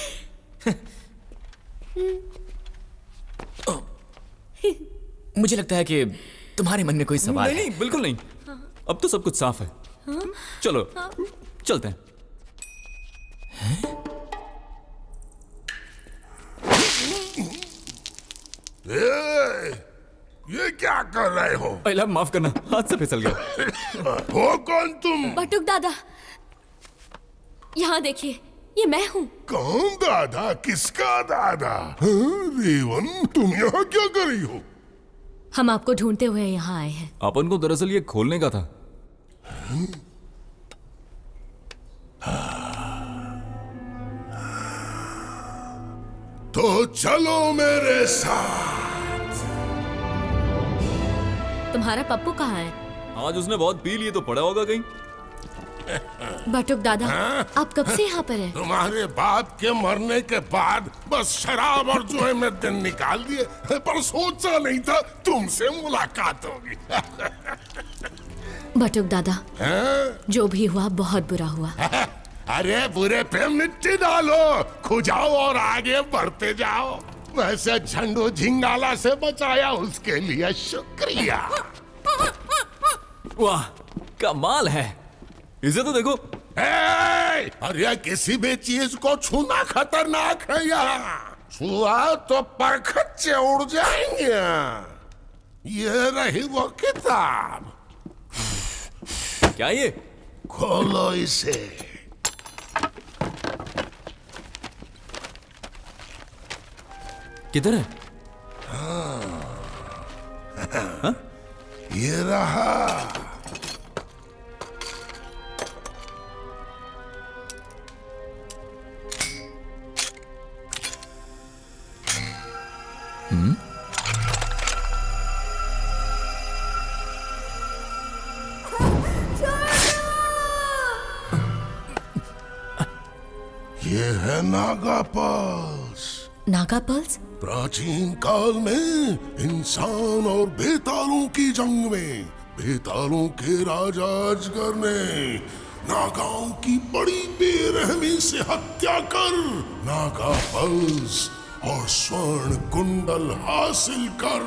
मुझे लगता है कि तुम्हारे मन में कोई सवाल है। नहीं बिल्कुल नहीं। अब तो सब कुछ साफ है। चलो चलते हैं। ये क्या कर रहे हो? पहला माफ करना, हाथ से फिसल गया। हो कौन तुम? बटुक दादा, यहाँ देखिए, ये मैं हूँ। कौन दादा? किसका दादा? रेवन, तुम यहाँ क्या कर रही हो? हम आपको ढूंढते हुए यहाँ आए हैं। अपन को दरअसल ये खोलने का था। तो चलो मेरे साथ। तुम्हारा पप्पू कहाँ है? आज उसने बहुत पी लिए तो पड़ा होगा कहीं। बटुक दादा, आप कब से यहाँ पर हैं? तुम्हारे बाप के मरने के बाद बस शराब और जुए में दिन निकाल दिए, पर सोचा नहीं था तुमसे मुलाकात होगी। बटुक दादा, जो भी हुआ बहुत बुरा हुआ। अरे बुरे पे मिट्टी डालो, खुजाओ और आगे बढ़ते जाओ। वैसे झंडू झिंगाला से बचाया उसके लिए शुक्रिया। वाह, कमाल है। इसे तो देखो। अरे किसी भी चीज को छूना खतरनाक है यहाँ। छुआ तो परखच्चे उड़ जाएंगे। ये रही वो किताब। क्या ये? खोलो इसे। किधर है? हाँ? ये रहा। ये है नागा पल्स। नागा पल्स? प्राचीन काल में इंसान और बेतालों की जंग में बेतालों के राजा अजगर ने नागाओं की बड़ी बेरहमी से हत्या कर नागा पल्स और स्वर्ण कुंडल हासिल कर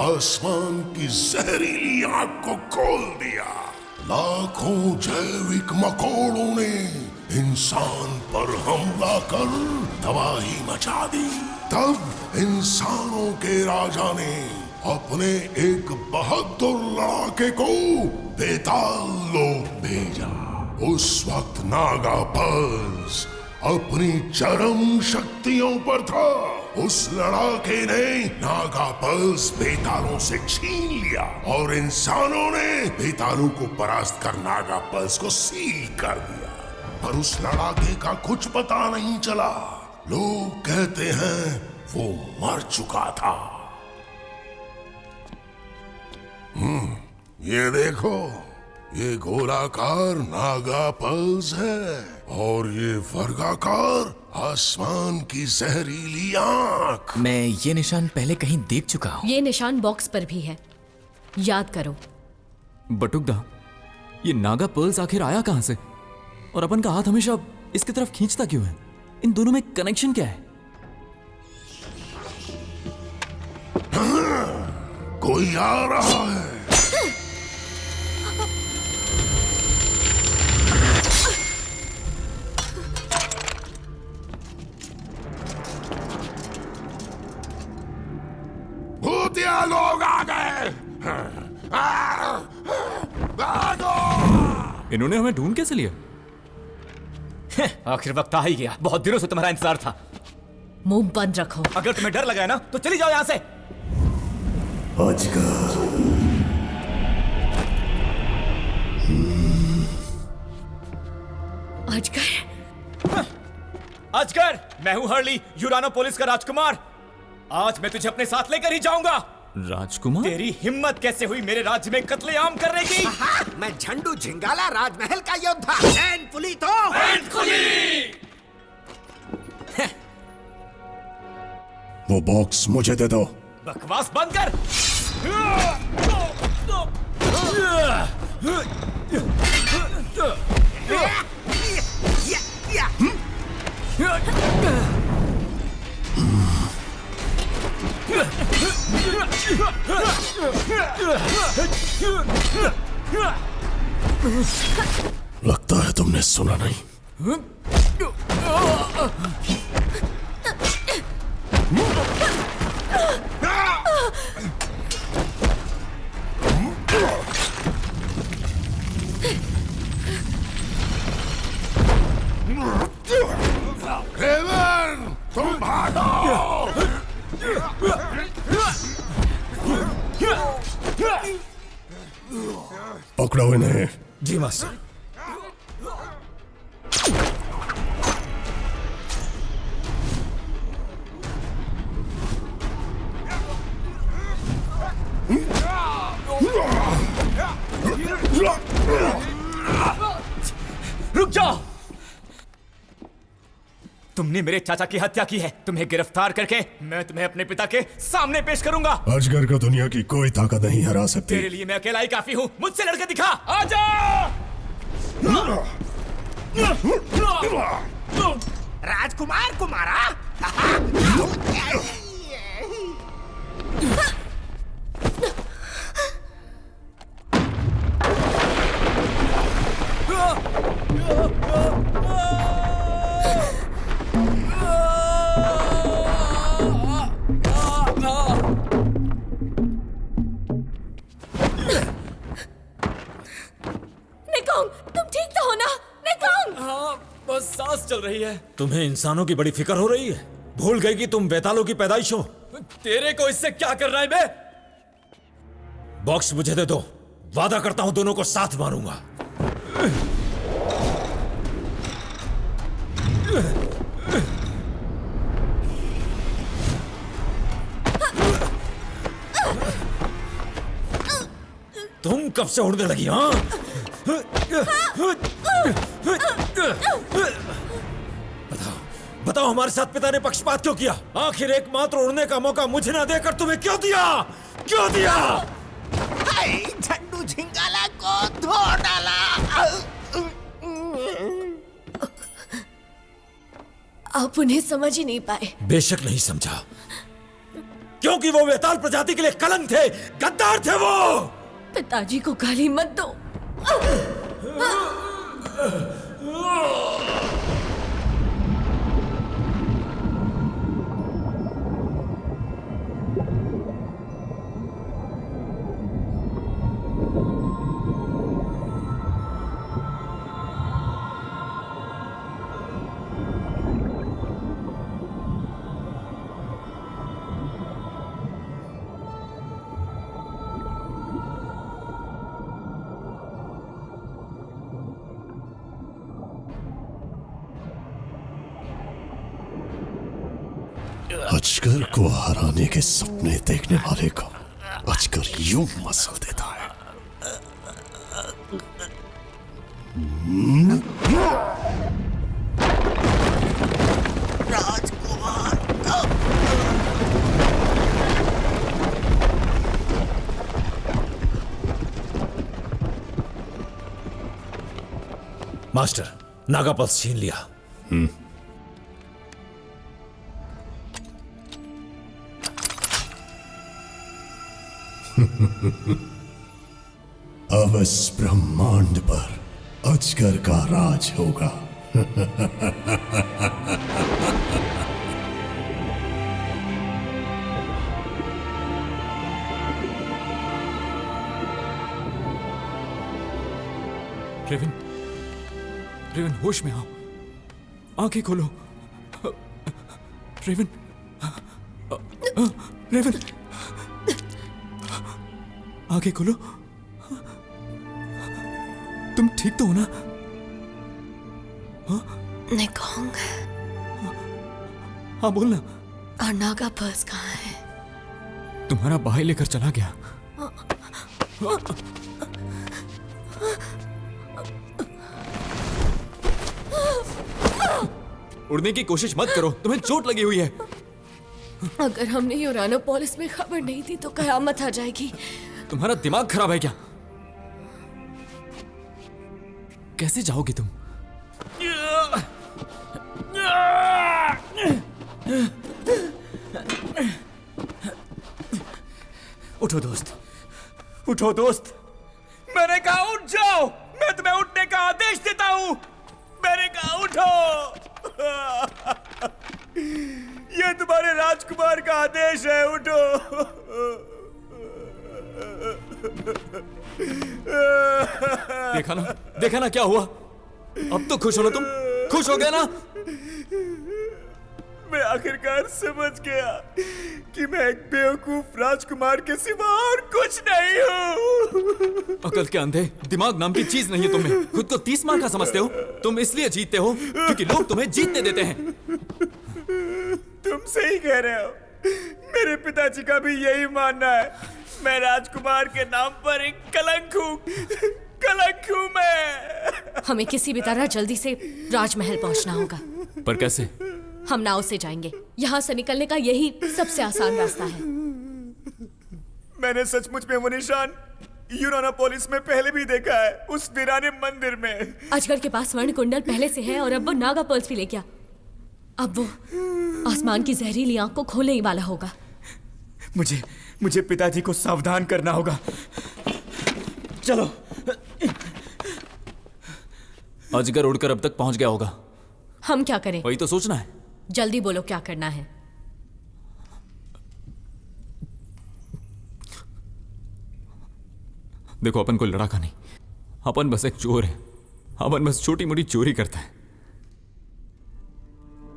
आसमान की जहरीली आग को खोल दिया। लाखों जैविक मकोड़ों ने इंसान पर हमला कर तबाही मचा दी। तब इंसानों के राजा ने अपने एक बहादुर लड़ाके को बेताल लोक भेजा। उस वक्त नागा पल्स अपनी चरम शक्तियों पर था। उस लड़ाके ने नागा पल्स बेतालों से छीन लिया और इंसानों ने बेतालों को परास्त कर नागा पल्स को सील कर दिया। पर उस लड़ाके का कुछ पता नहीं चला। लोग कहते हैं वो मर चुका था। ये देखो, ये गोलाकार नागा पल्स है और ये वर्गाकार आसमान की जहरीली आंख। मैं ये निशान पहले कहीं देख चुका हूँ। ये निशान बॉक्स पर भी है, याद करो। बटुकदा, ये नागा पर्ल्स आखिर आया कहां से? और अपन का हाथ हमेशा इसकी तरफ खींचता क्यों है? इन दोनों में कनेक्शन क्या है? कोई आ रहा है। भूतिया लोग आ गए। इन्होंने हमें ढूंढ कैसे लिया? आखिर वक्त आ ही गया। बहुत दिनों से तुम्हारा इंतजार था। मुंह बंद रखो। अगर तुम्हें डर लगा है ना तो चली जाओ यहाँ से। अजगर। अजगर, मैं हूँ हर्ली, यूरानो पुलिस का राजकुमार। आज मैं तुझे अपने साथ लेकर ही जाऊंगा। राजकुमार? तेरी हिम्मत कैसे हुई मेरे राज्य में कत्लेआम करने की? मैं झंडू झिंगाला राजमहल का योद्धा एनफुली तो वो बॉक्स मुझे दे दो। बकवास बंद कर। लगता है तुमने सुना नहीं। पकड़ो इन्हें। जी मास्टर। रुक जाओ। तुमने मेरे चाचा की हत्या की है। तुम्हें गिरफ्तार करके मैं तुम्हें अपने पिता के सामने पेश करूंगा। अजगर को दुनिया की कोई ताकत नहीं हरा सकती। तेरे लिए मैं अकेला ही काफी हूँ। मुझसे लड़के दिखा। आजा। राजकुमार कुमारा। तुम ठीक तो हो ना? निकोंग! हाँ, बस सांस चल रही है। तुम्हें इंसानों की बड़ी फिक्र हो रही है? भूल गए कि तुम बेतालों की पैदाइश हो? तेरे को इससे क्या कर रहा है बे? बॉक्स मुझे दे दो। वादा करता हूं दोनों को साथ मारूंगा। तुम कब से उड़ने लगी? हाँ, बताओ हमारे साथ पिता ने पक्षपात क्यों किया? आखिर एकमात्र उड़ने का मौका मुझे ना देकर तुम्हें क्यों दिया? क्यों दिया? झंडू झिंगाला को धो डाला। आप उन्हें समझ ही नहीं पाए। बेशक नहीं समझा, क्योंकि वो बेताल प्रजाति के लिए कलंक थे, गद्दार थे वो। पिताजी को गाली मत दो। अजगर को हराने के सपने देखने वाले को अजगर यूं मसल देता है। मास्टर, नागा पल्स छीन लिया। अब इस ब्रह्मांड पर अजगर का राज होगा। रेवन, रेवन होश में आओ। आंखें खोलो। रेवन, रेवन, आंखें खोलो। तुम ठीक तो हो ना? निकोंग। हाँ बोलना। और नागा पर्स कहाँ है? तुम्हारा भाई लेकर चला गया। उड़ने की कोशिश मत करो, तुम्हें चोट लगी हुई है। अगर हमने यूरानोपोलिस में खबर नहीं दी तो कयामत आ जाएगी। तुम्हारा दिमाग खराब है क्या? कैसे जाओगे तुम? उठो दोस्त, उठो दोस्त। मैंने कहा उठ जाओ। मैं तुम्हें उठने का आदेश देता हूं। मैंने कहा उठो। ये तुम्हारे राजकुमार का आदेश है, उठो। देखा ना क्या हुआ? अब तो खुश हो ना तुम? खुश हो गए ना? मैं आखिरकार समझ गया कि मैं एक बेवकूफ राजकुमार के सिवा और कुछ नहीं हूँ। अकल के अंधे, दिमाग नाम की चीज नहीं है तुम्हें। खुद को 30 मार का समझते हो। तुम इसलिए जीतते हो क्योंकि लोग तुम्हें जीतने देते हैं। तुम सही कह रहे हो। मेरे पिताजी का भी यही मानना है। मैं राजकुमार के नाम पर एक कलंक हूँ मैं। हमें किसी भी तरह जल्दी से राजमहल पहुंचना होगा। पर कैसे? हम नाव से जाएंगे। यहाँ से निकलने का यही सबसे आसान रास्ता है। मैंने सचमुच में वो निशान यूरानापोलिस में पहले भी देखा है, उस वीराने मंदिर में। अजगर के पास स्वर्ण कुंडल पहले से है और अब वो नागा पर्ल्स भी ले गया। अब वो आसमान की जहरीली आंख को खोलने ही वाला होगा। मुझे पिताजी को सावधान करना होगा। चलो। अजगर उड़कर अब तक पहुंच गया होगा। हम क्या करें? वही तो सोचना है। जल्दी बोलो क्या करना है। देखो, अपन कोई लड़ाका नहीं, अपन बस एक चोर है। अपन बस छोटी मोटी चोरी करता है।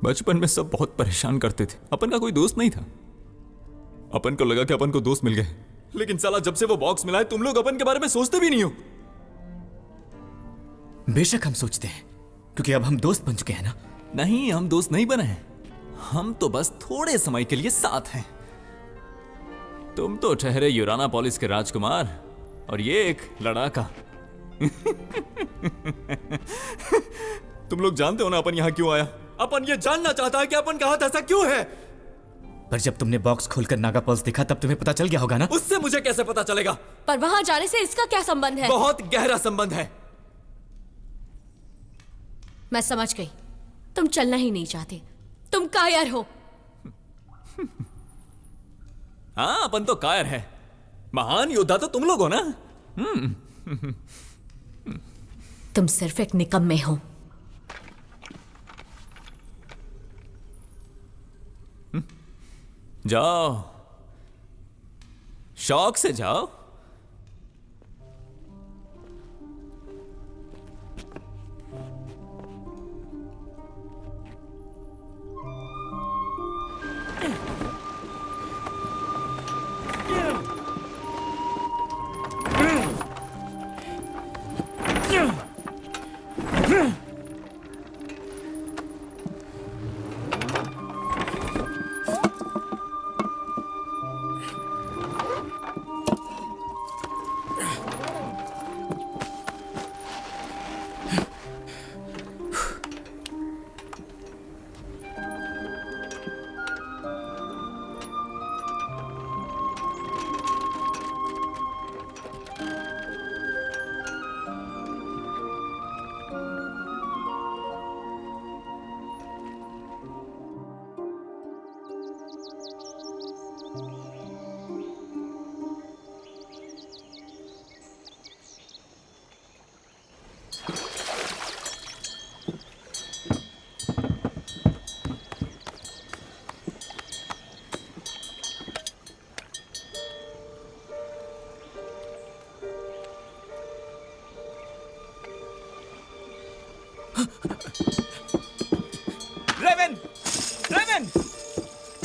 बचपन में सब बहुत परेशान करते थे। अपन का कोई दोस्त नहीं था। अपन को लगा कि अपन को दोस्त मिल गए, लेकिन साला जब से वो बॉक्स मिला है तुम लोग अपन के बारे में सोचते भी नहीं हो। बेशक हम सोचते हैं, क्योंकि अब हम दोस्त बन चुके हैं ना। नहीं, हम दोस्त नहीं बने हैं। हम तो बस थोड़े समय के लिए साथ हैं। तुम तो ठहरे यूरानापोलिस के राजकुमार और ये एक लड़ाका। तुम लोग जानते हो ना अपन यहां क्यों आया? अपन ये जानना चाहता है कि अपन का हाथ ऐसा क्यों है। पर जब तुमने बॉक्स खोलकर नागा पर्ल्स देखा तब तुम्हें पता चल गया होगा ना। उससे मुझे कैसे पता चलेगा? पर वहां जाने से इसका क्या संबंध है? बहुत गहरा संबंध है। मैं समझ गई, तुम चलना ही नहीं चाहते। तुम कायर हो। हाँ, अपन तो कायर है। महान योद्धा तो तुम लोग हो ना। तुम सिर्फ एक निकम्मे हो। जाओ, शौक से जाओ।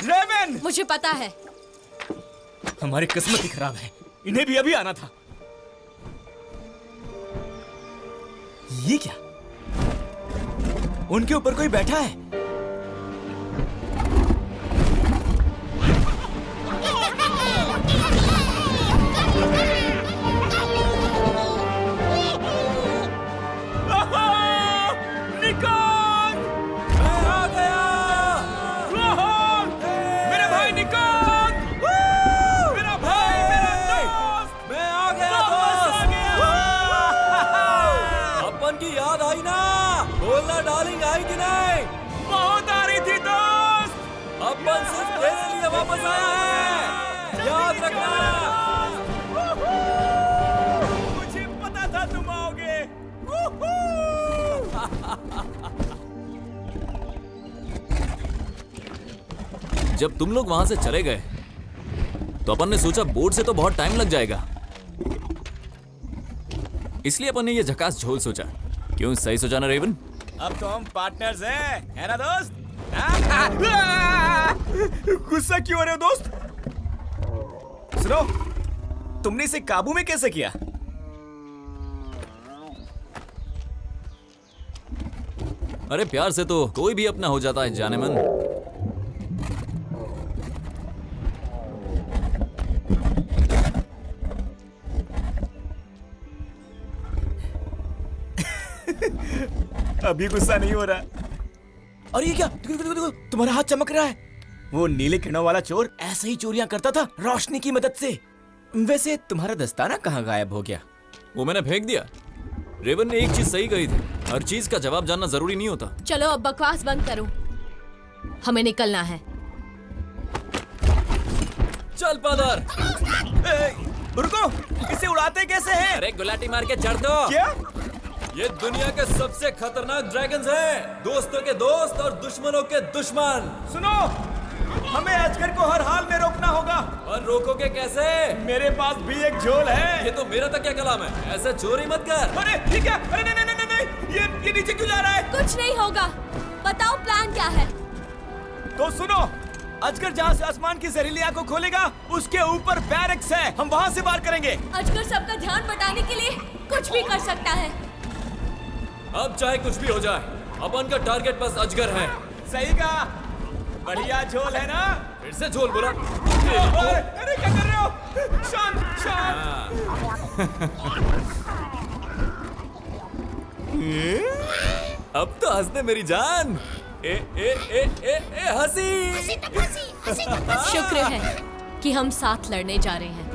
रेवन! मुझे पता है। हमारी किस्मत ही खराब है। इन्हें भी अभी आना था। ये क्या? उनके ऊपर कोई बैठा है। वापस आया है, याद रखना। मुझे पता था तुम आओगे। जब तुम लोग वहां से चले गए तो अपन ने सोचा बोट से तो बहुत टाइम लग जाएगा, इसलिए अपन ने ये झकास झोल सोचा। क्यों, सही सोचा ना रेवन? अब तो हम पार्टनर्स हैं, है ना दोस्त? गुस्सा क्यों हो रहे हो दोस्त? सुनो, तुमने इसे काबू में कैसे किया? अरे प्यार से तो कोई भी अपना हो जाता है जाने मन। अभी गुस्सा नहीं हो रहा। और ये क्या? देखो, तुम्हारा हाथ चमक रहा है। वो नीले किरणों वाला चोर ऐसे ही चोरियां करता था रोशनी की मदद से। वैसे तुम्हारा दस्ताना कहाँ गायब हो गया? वो मैंने फेंक दिया। रेवन ने एक चीज सही कही थी, हर चीज का जवाब जानना जरूरी नहीं होता। चलो अब बकवास बंद करो, हमें निकलना है। चल पादर। रुको, इसे उड़ाते कैसे हैं? अरे गुलाटी मार के चढ़ दो। क्या? ये दुनिया के सबसे खतरनाक ड्रैगन्स हैं, दोस्तों के दोस्त और दुश्मनों के दुश्मन। सुनो, हमें अजगर को हर हाल में रोकना होगा। और रोकोगे कैसे? मेरे पास भी एक झोल है। ये तो मेरा तक क्या कलाम है, ऐसे चोरी मत कर। अरे ये क्या? अरे नहीं नहीं नहीं नहीं, ये नीचे क्यों जा रहा है? कुछ नहीं होगा, बताओ प्लान क्या है? तो सुनो, अजगर जहाँ से आसमान की जहरीली आंख को खोलेगा, उसके ऊपर बैरक्स है, हम वहाँ से वार करेंगे। अजगर सबका ध्यान बटाने के लिए कुछ भी कर सकता है। अब चाहे कुछ भी हो जाए, अपन का टारगेट बस अजगर है। सही कहा, बढ़िया झोल है ना? फिर से झोल बोला। अरे क्या कर रहे हो? शांत शांत। अब तो हंसने मेरी जान। ए ए ए ए ए हंसी। शुक्र है कि हम साथ लड़ने जा रहे हैं।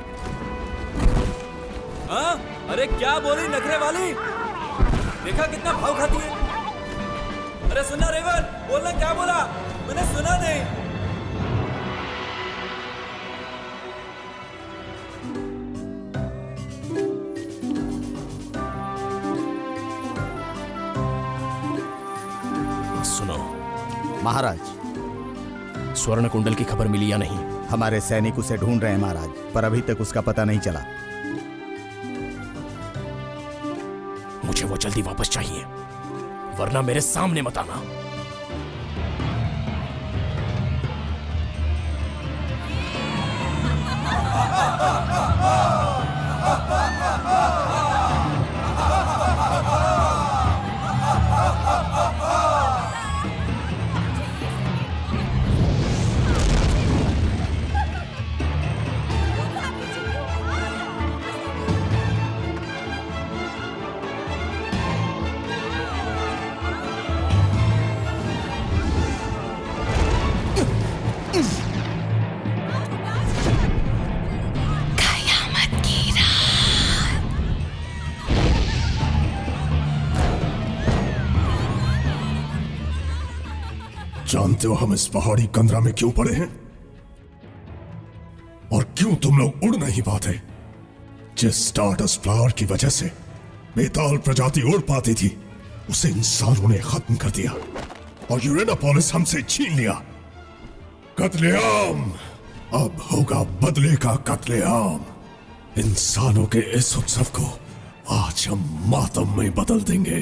हाँ? अरे क्या बोली नखरे वाली? देखा कितना भाव खाती है। अरे सुना रेवन, बोलना क्या बोला? मैंने सुना नहीं। सुनो महाराज, स्वर्ण कुंडल की खबर मिली या नहीं? हमारे सैनिक उसे ढूंढ रहे हैं महाराज, पर अभी तक उसका पता नहीं चला। मुझे वो जल्दी वापस चाहिए, वरना मेरे सामने मत आना। जानते हो हम इस पहाड़ी कंदरा में क्यों पड़े हैं? और क्यों तुम लोग उड़ नहीं पाते? जिस स्टारडस्ट फ्लावर की वजह से बेताल प्रजाति उड़ पाती थी, उसे इंसानों ने खत्म कर दिया और यूरेनापोलिस हमसे छीन लिया। कत्लेआम, अब होगा बदले का कत्लेआम। इंसानों के इस उत्सव को आज हम मातम में बदल देंगे।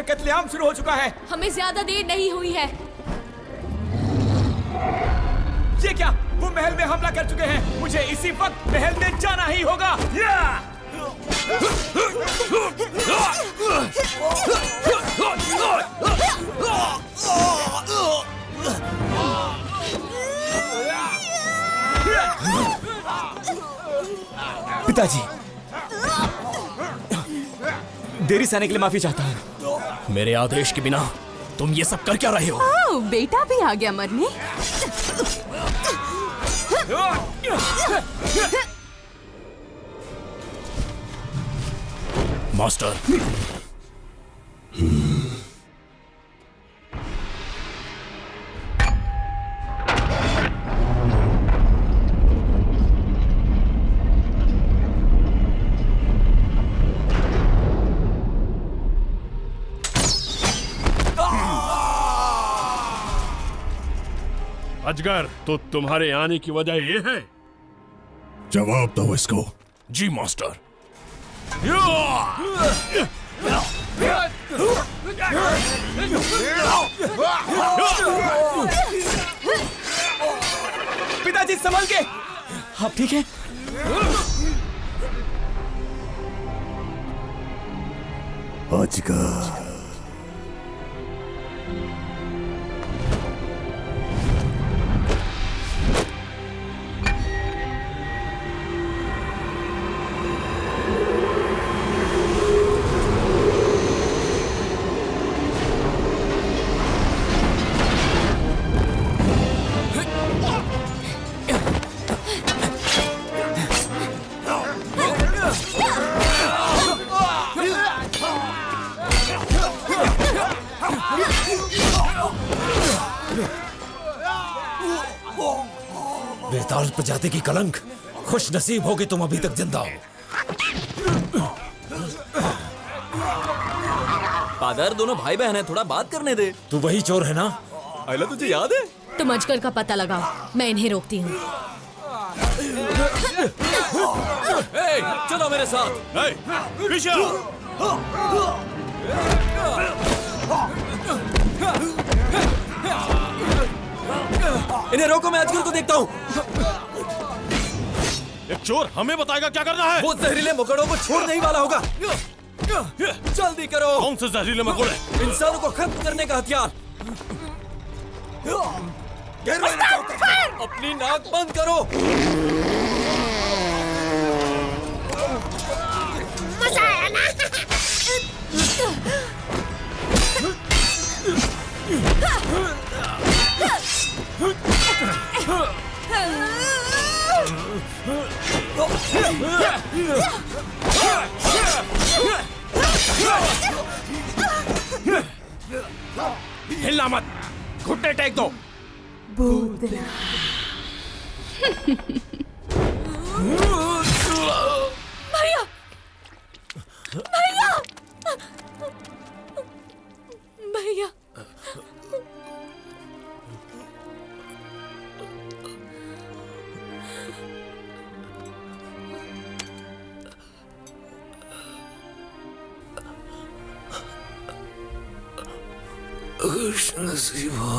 कत्लेआम शुरू हो चुका है। हमें ज्यादा देर नहीं हुई है। ये क्या? वो महल में हमला कर चुके हैं। मुझे इसी वक्त महल में जाना ही होगा। पिताजी, देरी से आने के लिए माफी चाहता हूँ। मेरे आदेश के बिना तुम ये सब कर क्या रहे हो? ओह, बेटा भी आ गया मरने। मास्टर, अजगर, तो तुम्हारे आने की वजह ये है? जवाब दो इसको। जी मास्टर। पिताजी संभल के। आप ठीक हैं? अजगर, बेताल प्रजाति की कलंक, खुश नसीब होगी तुम अभी तक जिंदा हो। फादर, दोनों भाई बहन है, थोड़ा बात करने दे। तू वही चोर है ना? आयला, तुझे याद है? तुम अजगर का पता लगाओ, मैं इन्हें रोकती हूँ। चलो मेरे साथ। इन्हें रोको, मैं अजगर को देखता हूँ। एक चोर हमें बताएगा क्या करना है। वो जहरीले मकोड़ों को छोड़ने ही वाला होगा। जल्दी करो। कौन से जहरीले मकोड़े? इंसानों को खत्म करने का हथियार। अपनी नाक बंद करो। मजा आया ना? हिलना मत, घुटने टेक दो। भैया, भैया, भैया, खुश नसीब हो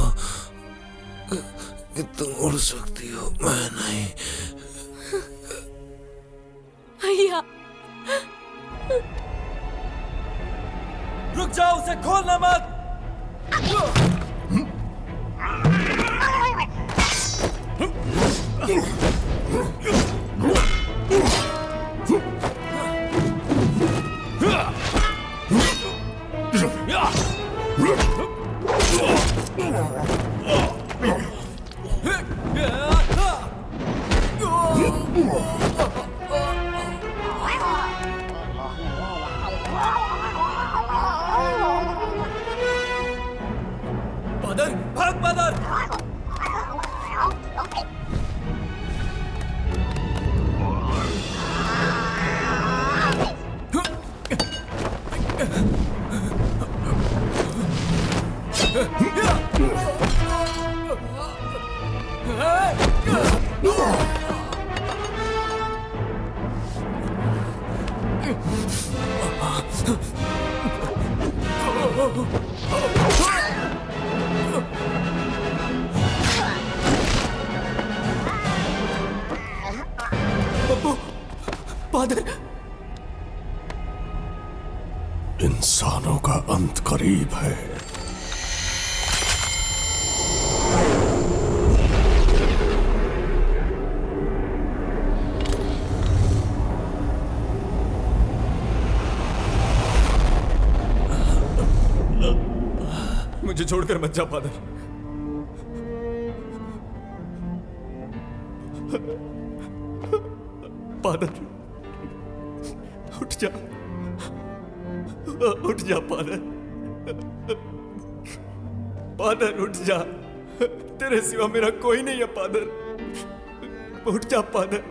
कि तुम उड़ सकती हो, मैं नहीं। भैया, रुक जाओ, उसे खोलना मत। फादर। इंसानों का अंत करीब है। मुझे छोड़कर मत जा फादर। फादर उठ जा, उठ जा फादर। फादर उठ जा, तेरे सिवा मेरा कोई नहीं है फादर। उठ जा फादर,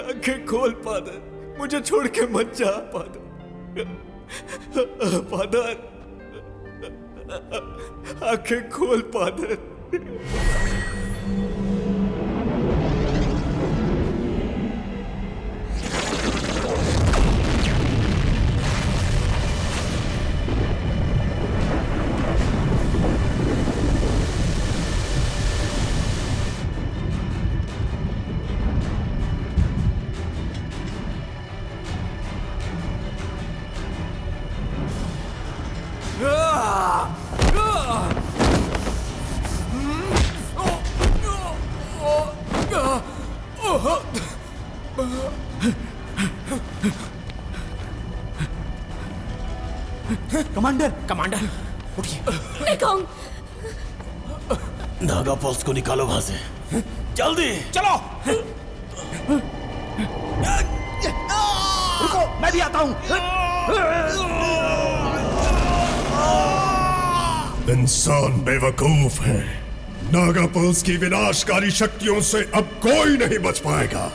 आंखें खोल फादर, मुझे छोड़ के मत जा फादर। फादर आंखें खोल फादर। कमांडर, कमांडर उठिए। मेकॉन्ग, नागा पल्स को निकालो वहां से, जल्दी चलो। रुको, मैं भी आता हूं। इंसान बेवकूफ है। नागा पल्स की विनाशकारी शक्तियों से अब कोई नहीं बच पाएगा।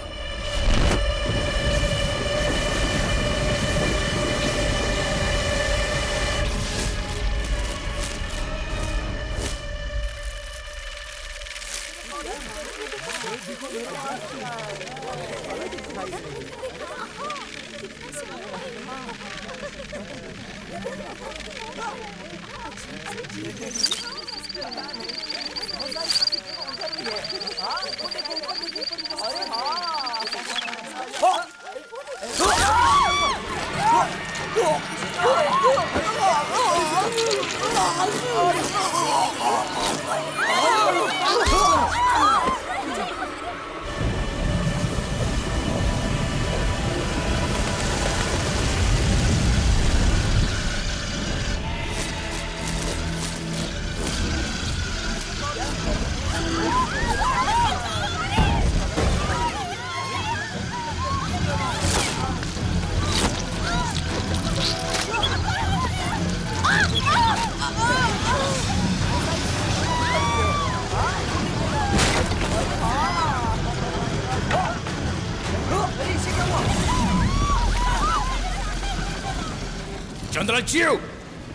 जनरल चिव,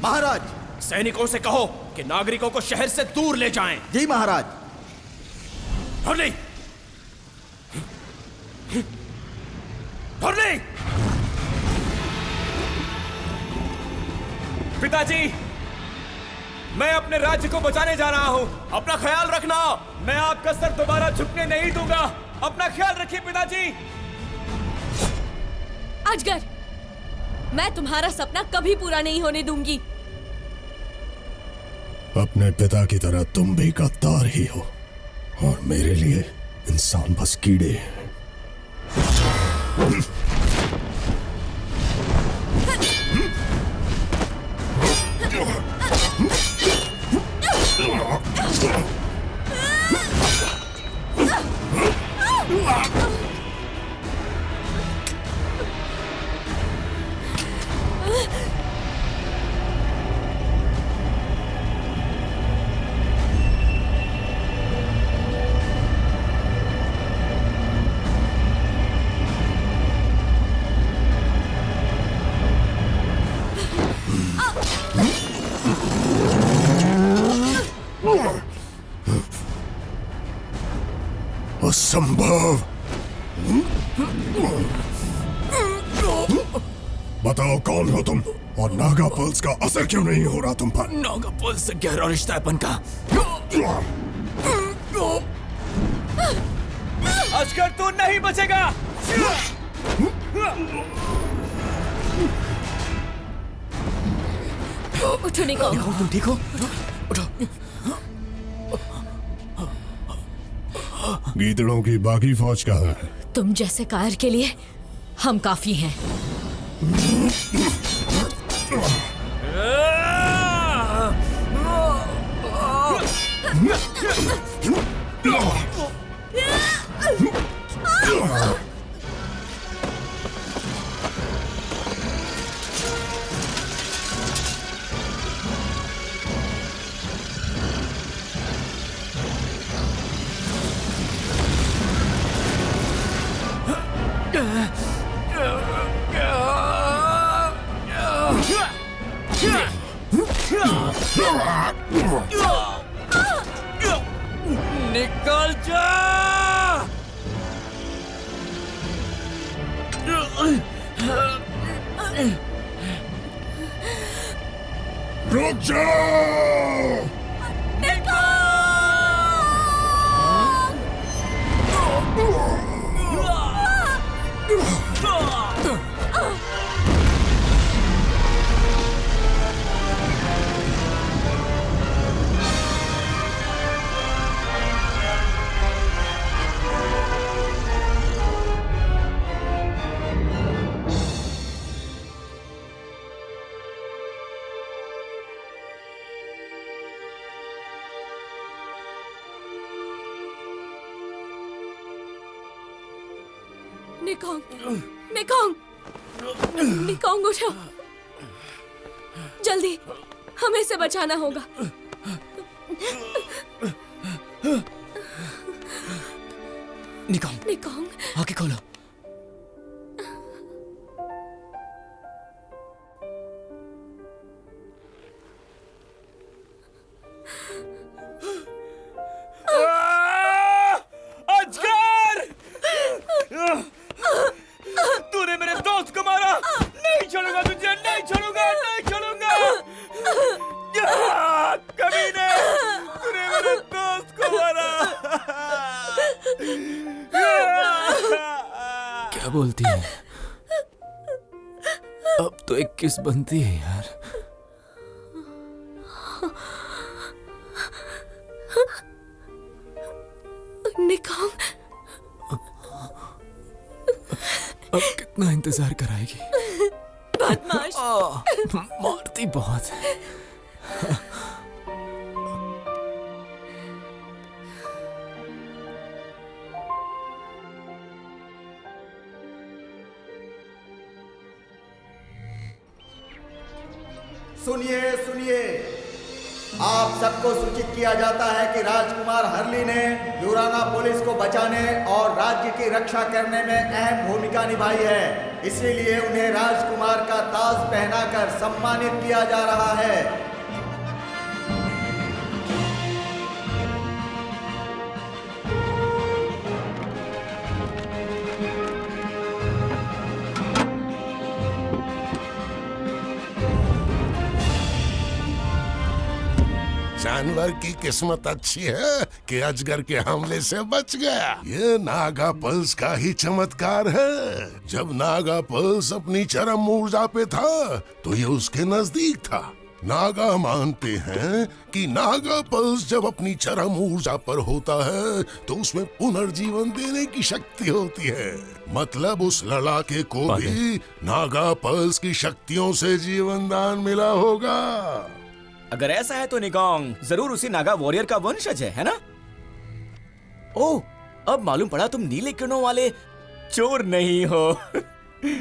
महाराज, सैनिकों से कहो कि नागरिकों को शहर से दूर ले जाएं। जी महाराज। हरली, हरली। पिताजी, मैं अपने राज्य को बचाने जा रहा हूं। अपना ख्याल रखना, मैं आपका सर दोबारा झुकने नहीं दूंगा। अपना ख्याल रखिए पिताजी। अजगर, मैं तुम्हारा सपना कभी पूरा नहीं होने दूंगी। अपने पिता की तरह तुम भी गद्दार ही हो, और मेरे लिए इंसान बस कीड़े हैं। असंभव। बताओ कौन हो तुम, और नागा पल्स का असर क्यों नहीं हो रहा तुम पर? नागा पल्स से गहरा रिश्ता है अपन का। अजगर तू नहीं बचेगा। उठो निकॉन। तुम ठीक हो? गीदड़ों की बाकी फौज कहाँ है? तुम जैसे कायर के लिए हम काफी हैं। निकल जा! रुक जाओ! निकॉन्ग उठो, जल्दी, हमें इसे बचाना होगा। निकॉन्ग, आंखें खोलो। तूने मेरे दोस्त को मारा, नहीं छोड़ूंगा तुझे, नहीं छोड़ूंगा, नहीं छोड़ूंगा। कमीने, तूने मेरे दोस्त को मारा। क्या बोलती है? अब तो एक किस बनती है यार। निकॉन्ग, अब कितना इंतजार कराएगी? बदमाश। मारती बहुत है। सुनिए सुनिए, आप सबको सूचित किया जाता है कि राजकुमार हर्ली ने यूराना पुलिस को बचाने और राज्य की रक्षा करने में अहम भूमिका निभाई है, इसीलिए उन्हें राजकुमार का ताज पहनाकर सम्मानित किया जा रहा है। जानवर की किस्मत अच्छी है कि अजगर के हमले से बच गया। ये नागा पल्स का ही चमत्कार है। जब नागा पल्स अपनी चरम ऊर्जा पे था तो ये उसके नजदीक था। नागा मानते हैं कि नागा पल्स जब अपनी चरम ऊर्जा पर होता है तो उसमें पुनर्जीवन देने की शक्ति होती है। मतलब उस लड़ाके को भी नागा पल्स की शक्तियों से जीवन दान मिला होगा। अगर ऐसा है तो निकॉन्ग जरूर उसी नागा वॉरियर का वंशज है ना? ओह, अब मालूम पड़ा तुम नीले किरणों वाले चोर नहीं हो।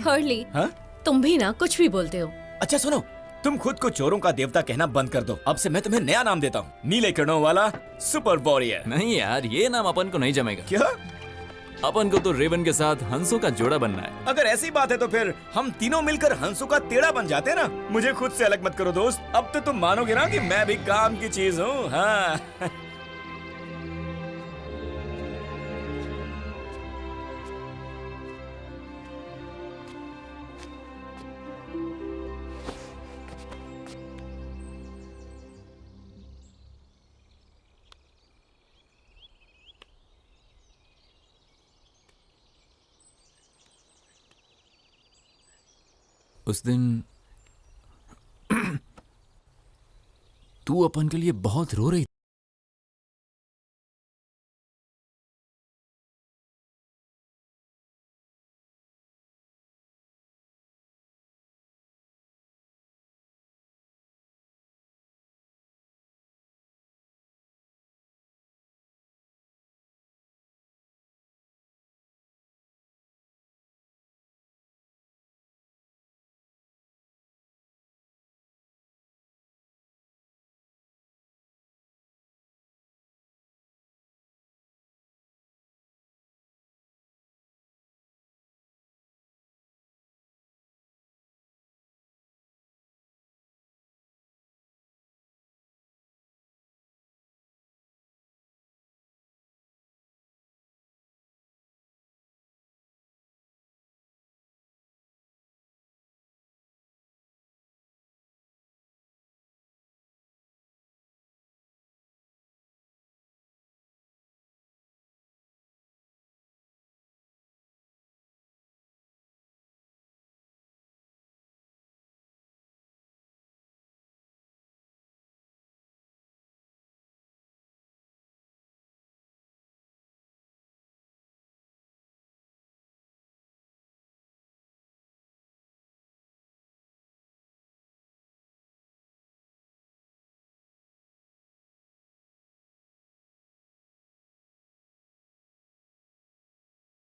हर्ली, हाँ? तुम भी ना कुछ भी बोलते हो। अच्छा सुनो, तुम खुद को चोरों का देवता कहना बंद कर दो। अब से मैं तुम्हें नया नाम देता हूँ, नीले किरणों वाला सुपर वॉरियर। नहीं यार, ये नाम अपन को नहीं जमेगा। क्या? अपन को तो रेवन के साथ हंसों का जोड़ा बनना है। अगर ऐसी बात है तो फिर हम तीनों मिलकर हंसों का तेड़ा बन जाते हैं ना। मुझे खुद से अलग मत करो दोस्त। अब तो तुम मानोगे ना कि मैं भी काम की चीज हूँ। हाँ। उस दिन तू अपन के लिए बहुत रो रही थी।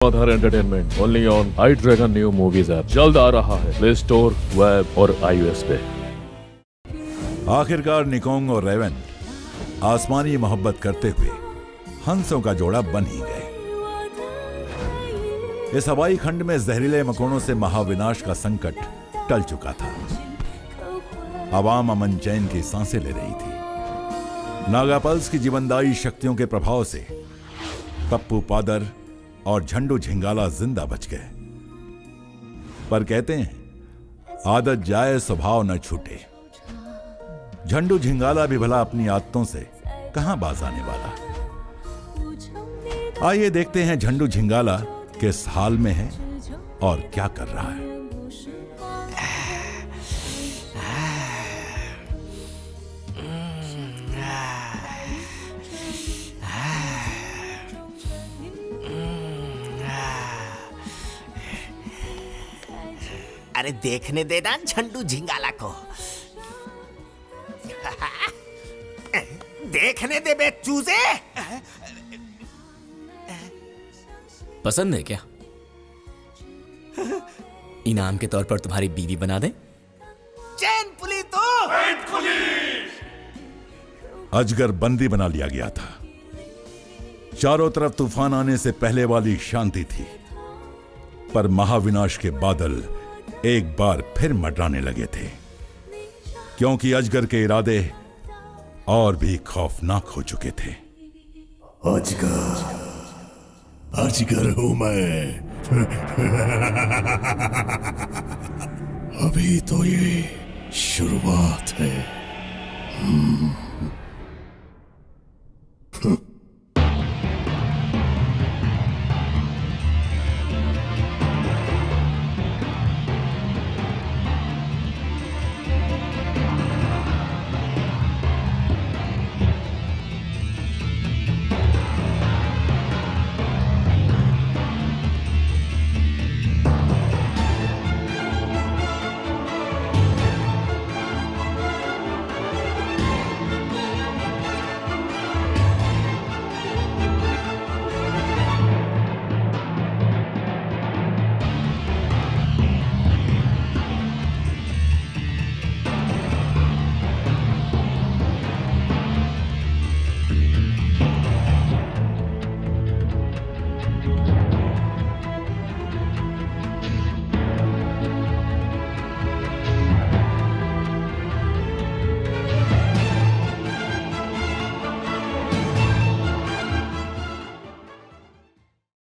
धुआंधार entertainment only on I dragon new movies app जल्द आ रहा है प्ले स्टोर, वेब और iOS पे। आखिरकार निकोंग और रेवन आसमानी मोहब्बत करते हुए हंसों का जोड़ा बन ही गए। इस हवाई खंड में जहरीले मकोड़ों से महाविनाश का संकट टल चुका था। आवाम अमन चैन की सांसें ले रही थी। नागापल्स की जीवनदायी शक्तियों के प्रभाव से पप्पू पादर और झंडू झिंगाला जिंदा बच गए। पर कहते हैं आदत जाए स्वभाव न छूटे। झंडू झिंगाला भी भला अपनी आदतों से कहां बाज आने वाला। आइए देखते हैं झंडू झिंगाला किस हाल में है और क्या कर रहा है। अरे देखने देना झंडू झिंगाला को। देखने दे बे चूजे। पसंद है क्या? इनाम के तौर पर तुम्हारी बीवी बना दे। चैन पुली तो अजगर बंदी बना लिया गया था। चारों तरफ तूफान आने से पहले वाली शांति थी, पर महाविनाश के बादल एक बार फिर मंडराने लगे थे, क्योंकि अजगर के इरादे और भी खौफनाक हो चुके थे। अजगर हूं मैं। अभी तो ये शुरुआत है।